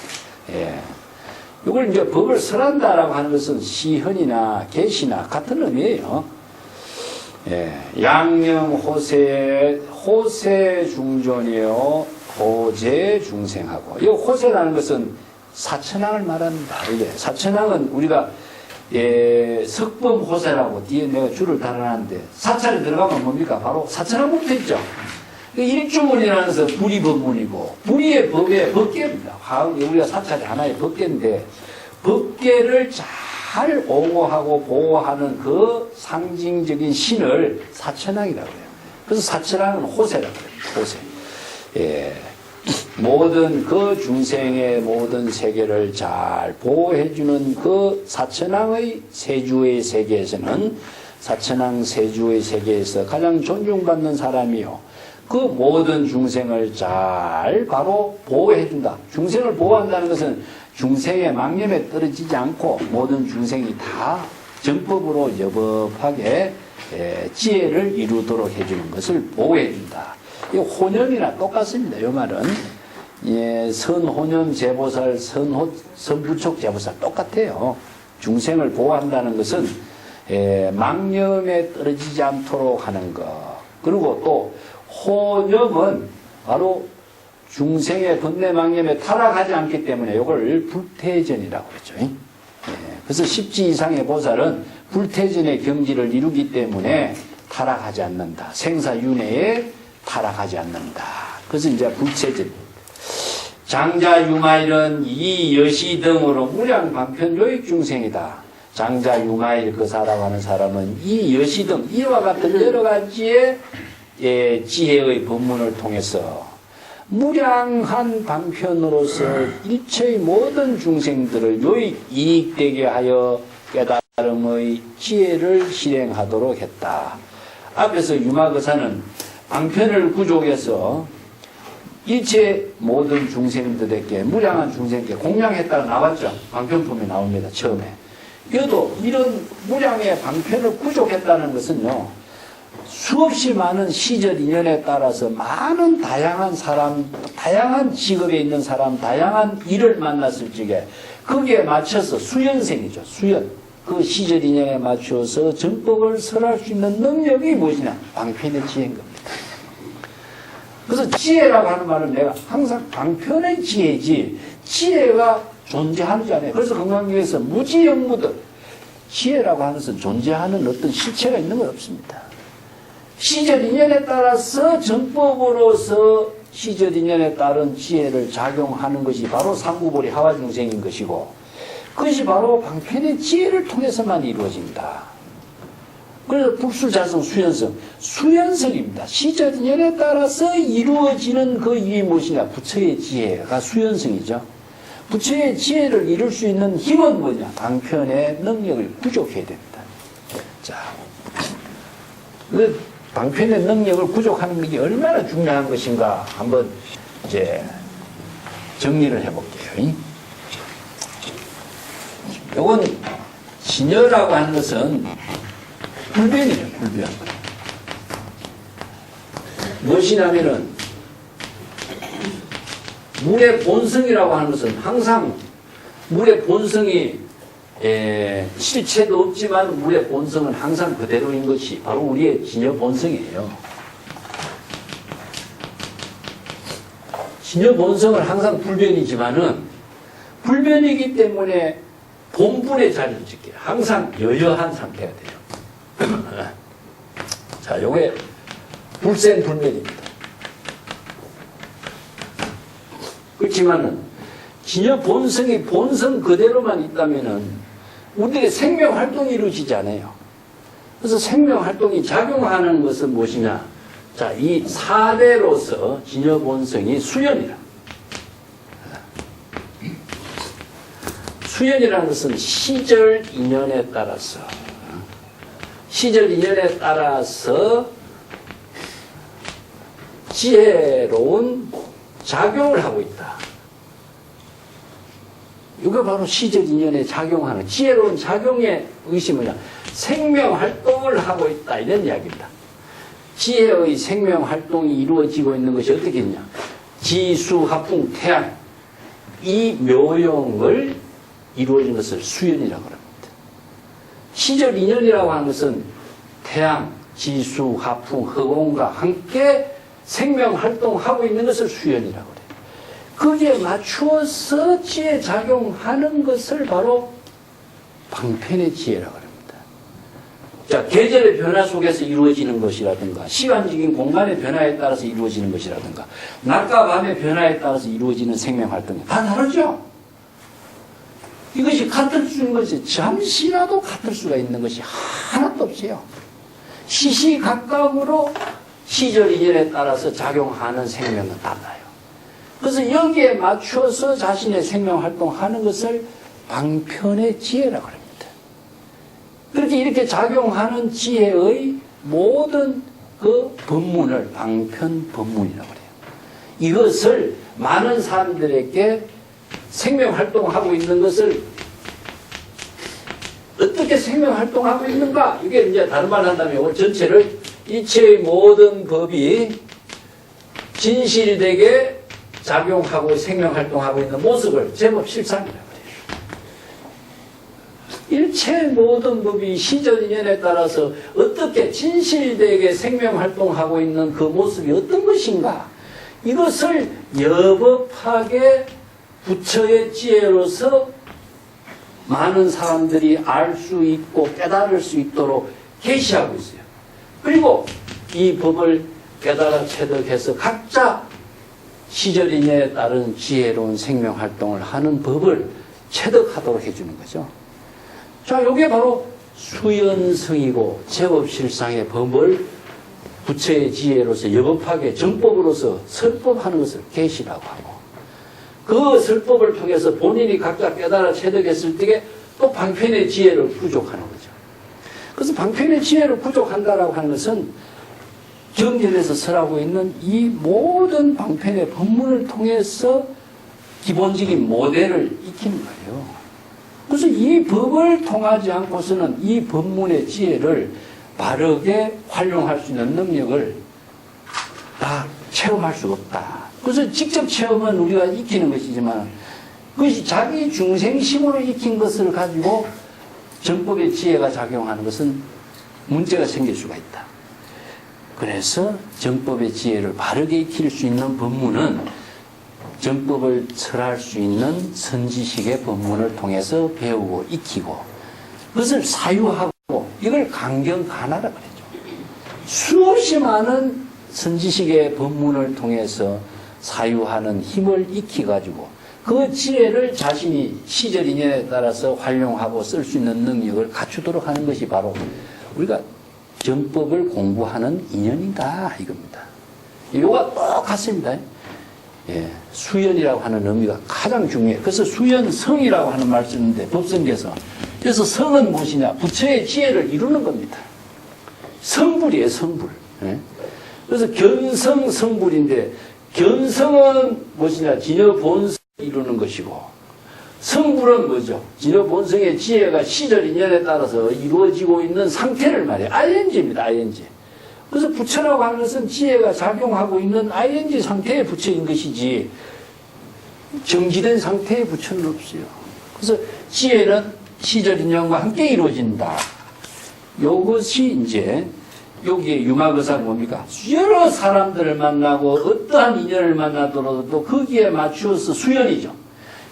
이걸 이제 법을 설한다라고 하는 것은 시현이나 계시나 같은 의미예요. 양령 호세 중존이요 호재 중생하고, 이 호세라는 것은 사천왕을 말합니다. 이게 사천왕은 우리가 석범 호세라고 뒤에 내가 줄을 달아놨는데, 사찰에 들어가면 뭡니까? 바로 사천왕부터 있죠. 일주문이라는 것은 불이 법문이고, 불이의 법의 법계입니다. 우리가 사찰이 하나의 법계인데, 법계를 잘 옹호하고 보호하는 그 상징적인 신을 사천왕이라고 해요. 그래서 사천왕은 호세라고 해요. 호세. 모든 그 중생의 모든 세계를 잘 보호해주는 그 사천왕의 세주의 세계에서는, 사천왕 세주의 세계에서 가장 존중받는 사람이요, 그 모든 중생을 잘 바로 보호해준다. 중생을 보호한다는 것은 중생의 망념에 떨어지지 않고 모든 중생이 다 정법으로 여법하게 지혜를 이루도록 해주는 것을 보호해준다. 이 혼념이나 똑같습니다. 이 말은 선혼념 제보살, 선부촉 제보살 똑같아요. 중생을 보호한다는 것은 망념에 떨어지지 않도록 하는 것. 그리고 또 혼념은 바로 중생의 번뇌망념에 타락하지 않기 때문에 이걸 불태전이라고 그랬죠. 그래서 10지 이상의 보살은 불태전의 경지를 이루기 때문에 타락하지 않는다. 생사윤회에 타락하지 않는다. 그래서 이제 불태전. 장자유마일은 이 여시 등으로 무량방편조익 중생이다. 장자유마일 그사라고 하는 사람은 이 여시 등 이와 같은 여러 가지의 지혜의 법문을 통해서 무량한 방편으로서 일체의 모든 중생들을 요익 이익되게 하여 깨달음의 지혜를 실행하도록 했다. 앞에서 유마거사는 방편을 구족해서 일체 모든 중생들에게, 무량한 중생에게 공양했다가 나왔죠. 방편품이 나옵니다. 처음에. 그래도 이런 무량의 방편을 구족했다는 것은요, 수없이 많은 시절 인연에 따라서 많은 다양한 사람, 다양한 직업에 있는 사람, 다양한 일을 만났을 적에 거기에 맞춰서 수연생이죠. 수연. 그 시절 인연에 맞춰서 정법을 설할 수 있는 능력이 무엇이냐? 방편의 지혜인 겁니다. 그래서 지혜라고 하는 말은 내가 항상 방편의 지혜지, 지혜가 존재하지 않아요. 그래서 건강교에서 무지영무들, 지혜라고 하는 것은 존재하는 어떤 실체가 있는 건 없습니다. 시절 인연에 따라서 정법으로서 시절 인연에 따른 지혜를 작용하는 것이 바로 삼구보리 하와중생인 것이고, 그것이 바로 방편의 지혜를 통해서만 이루어진다. 그래서 불술자성 수연성, 수연성입니다. 시절 인연에 따라서 이루어지는 그 일이 무엇이냐? 부처의 지혜가 수연성이죠. 부처의 지혜를 이룰 수 있는 힘은 뭐냐? 방편의 능력을 부족해야 됩니다. 자, 방편의 능력을 부족하는 것이 얼마나 중요한 것인가 한번 이제 정리를 해볼게요. 이건 진여라고 하는 것은 불변이에요, 불변. 무엇이냐면은 물의 본성이라고 하는 것은 항상 물의 본성이 실체도 없지만 물의 본성은 항상 그대로인 것이 바로 우리의 진여 본성이에요. 진여 본성은 항상 불변이지만은 불변이기 때문에 본불의 자리를 지켜요. 항상 여여한 상태가 돼요. 자, 요게 불생불멸입니다. 그렇지만은 진여 본성이 본성 그대로만 있다면은 우리의 생명 활동이 이루어지지 않아요. 그래서 생명 활동이 작용하는 것은 무엇이냐? 자, 이 사대로서 진여 본성이 수연이라. 수연이라는 것은 시절 인연에 따라서 지혜로운 작용을 하고 있다. 이거 바로 시절 인연에 작용하는 지혜로운 작용의 의식이 뭐냐? 생명 활동을 하고 있다. 이런 이야기입니다. 지혜의 생명 활동이 이루어지고 있는 것이 어떻게 있냐? 지수, 합풍, 태양. 이 묘용을 이루어진 것을 수연이라고 합니다. 시절 인연이라고 하는 것은 태양, 지수, 하풍, 허공과 함께 생명 활동하고 있는 것을 수연이라고 해요. 거기에 맞추어서 지혜 작용하는 것을 바로 방편의 지혜라고 합니다. 자, 계절의 변화 속에서 이루어지는 것이라든가 시간적인 공간의 변화에 따라서 이루어지는 것이라든가 낮과 밤의 변화에 따라서 이루어지는 생명 활동이 다 다르죠? 이것이 같을 수 있는 것이 잠시라도 같을 수가 있는 것이 하나도 없어요. 시시각각으로 시절 인연에 따라서 작용하는 생명은 달라요. 그래서 여기에 맞춰서 자신의 생명 활동하는 것을 방편의 지혜라고 합니다. 그렇게 이렇게 작용하는 지혜의 모든 그 법문을 방편 법문이라고 해요. 이것을 많은 사람들에게 생명 활동하고 있는 것을 어떻게 생명 활동하고 있는가? 이게 이제 다른 말 한다면 오늘 전체를 이체의 모든 법이 진실되게 작용하고 생명 활동하고 있는 모습을 제법 실상이라고 해요. 일체의 모든 법이 시절 인연에 따라서 어떻게 진실되게 생명 활동하고 있는 그 모습이 어떤 것인가? 이것을 여법하게 부처의 지혜로서 많은 사람들이 알 수 있고 깨달을 수 있도록 계시하고 있어요. 그리고 이 법을 깨달아 체득해서 각자 시절 인연에 따른 지혜로운 생명 활동을 하는 법을 체득하도록 해주는 거죠. 자, 이게 바로 수연성이고 제법실상의 법을 부처의 지혜로서 여법하게 정법으로서 설법하는 것을 계시라고 하고 그 설법을 통해서 본인이 각자 깨달아 체득했을 때에 또 방편의 지혜를 부족하는 거죠. 그래서 방편의 지혜를 부족한다라고 하는 것은 경전에서 설하고 있는 이 모든 방편의 법문을 통해서 기본적인 모델을 익히는 거예요. 그래서 이 법을 통하지 않고서는 이 법문의 지혜를 바르게 활용할 수 있는 능력을 다 체험할 수가 없다. 그래서 직접 체험은 우리가 익히는 것이지만 그것이 자기 중생심으로 익힌 것을 가지고 정법의 지혜가 작용하는 것은 문제가 생길 수가 있다. 그래서 정법의 지혜를 바르게 익힐 수 있는 법문은 정법을 설할 수 있는 선지식의 법문을 통해서 배우고 익히고 그것을 사유하고 이걸 강경간하라 그러죠. 수없이 많은 선지식의 법문을 통해서 사유하는 힘을 익혀가지고 그 지혜를 자신이 시절 인연에 따라서 활용하고 쓸 수 있는 능력을 갖추도록 하는 것이 바로 우리가 정법을 공부하는 인연인가 이겁니다. 이거가 똑같습니다. 예, 수연이라고 하는 의미가 가장 중요해요. 그래서 수연성이라고 하는 말을 쓰는데 법성계에서 그래서 성은 무엇이냐? 부처의 지혜를 이루는 겁니다. 성불이에요, 성불. 예? 그래서 견성 성불인데 견성은 무엇이냐? 진여 본성을 이루는 것이고 성불은 뭐죠? 진여 본성의 지혜가 시절 인연에 따라서 이루어지고 있는 상태를 말해요. ing입니다. ing. 그래서 부처라고 하는 것은 지혜가 작용하고 있는 ing 상태의 부처인 것이지 정지된 상태의 부처는 없어요. 그래서 지혜는 시절 인연과 함께 이루어진다. 이것이 이제 여기에 유마거사가 뭡니까? 여러 사람들을 만나고 어떠한 인연을 만나더라도 거기에 맞추어서 수연이죠.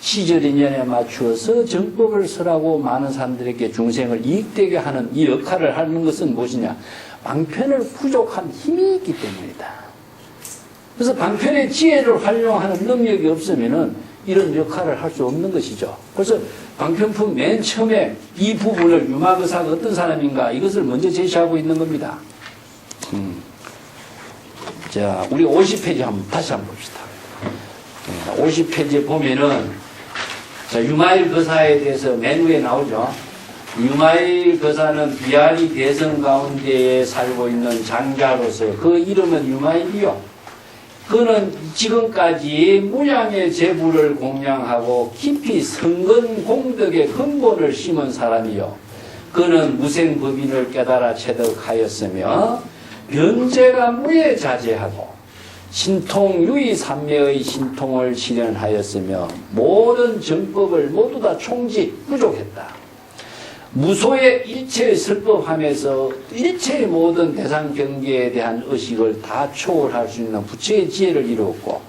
시절 인연에 맞추어서 정법을 설하고 많은 사람들에게 중생을 이익되게 하는 이 역할을 하는 것은 무엇이냐? 방편을 부족한 힘이 있기 때문이다. 그래서 방편의 지혜를 활용하는 능력이 없으면은 이런 역할을 할 수 없는 것이죠. 그래서 방편품 맨 처음에 이 부분을 유마거사가 어떤 사람인가 이것을 먼저 제시하고 있는 겁니다. 자, 우리 50페이지 다시 한번 봅시다. 50페이지에 보면은, 자, 유마일 거사에 대해서 맨 위에 나오죠. 유마일 거사는 비아리 대성 가운데에 살고 있는 장자로서 그 이름은 유마일이요. 그는 지금까지 무량의 재부를 공양하고 깊이 성근 공덕의 근본을 심은 사람이요. 그는 무생법인을 깨달아 체득하였으며 변제가 무에 자제하고 신통 유의 삼매의 신통을 실현하였으며 모든 정법을 모두 다 총지 부족했다. 무소의 일체의 설법하면서 일체의 모든 대상 경계에 대한 의식을 다 초월할 수 있는 부처의 지혜를 이루었고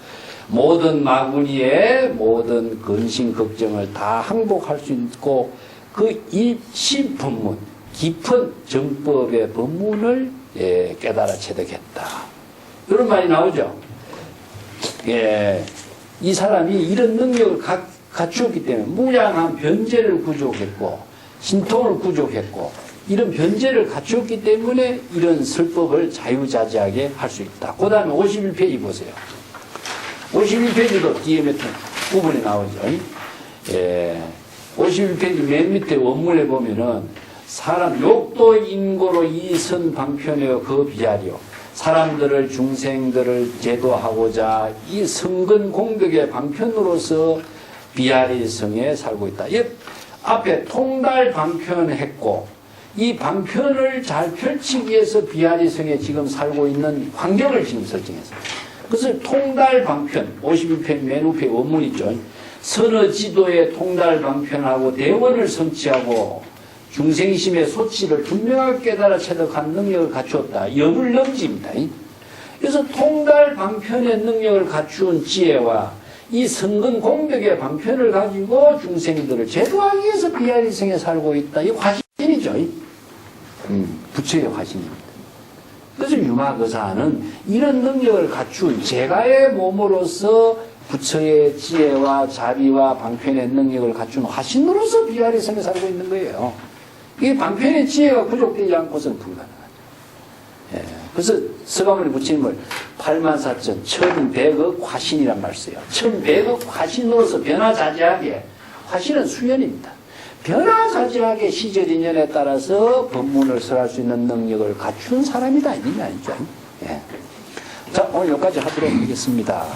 모든 마구니의 모든 근심 걱정을 다 항복할 수 있고 그 일심 법문 깊은 정법의 법문을 깨달아 체득했다. 이런 말이 나오죠. 이 사람이 이런 능력을 갖추었기 때문에 무량한 변제를 구족했고 신통을 구족했고 이런 변제를 갖추었기 때문에 이런 설법을 자유자재하게 할 수 있다. 그 다음에 51페이지 보세요. 51페이지도 뒤에 몇 부분이 나오죠. 51페이지 맨 밑에 원문에 보면은 사람 욕도 인고로 이선 방편에요 그 비하리요. 사람들을 중생들을 제도하고자 이 성근 공덕의 방편으로서 비아리 성에 살고 있다. 앞에 통달 방편했고 이 방편을 잘 펼치기 위해서 비아리 성에 지금 살고 있는 환경을 지금 설정했어요. 그래서 통달 방편 51편 맨 우편에 원문 있죠. 선어 지도의 통달 방편하고 대원을 성취하고 중생심의 소치를 분명하게 깨달아 체득한 능력을 갖추었다. 여불넘지입니다. 그래서 통달 방편의 능력을 갖추은 지혜와 이 성근 공덕의 방편을 가지고 중생들을 제도하기 위해서 비아리성에 살고 있다. 이 화신이죠. 부처의 화신입니다. 그래서 유마거사는 이런 능력을 갖춘 제가의 몸으로서 부처의 지혜와 자비와 방편의 능력을 갖춘 화신으로서 비아리성에 살고 있는 거예요. 이 방편의 지혜가 부족되지 않고서는 불가능하죠. 그래서 서가모니 부처님을 84,000, 1100억 화신이란 말 써요. 1100억 화신으로서 변화자재하게, 화신은 수연입니다. 변화자재하게 시절 인연에 따라서 법문을 설할 수 있는 능력을 갖춘 사람이다. 이 말이죠. 자, 오늘 여기까지 하도록 하겠습니다.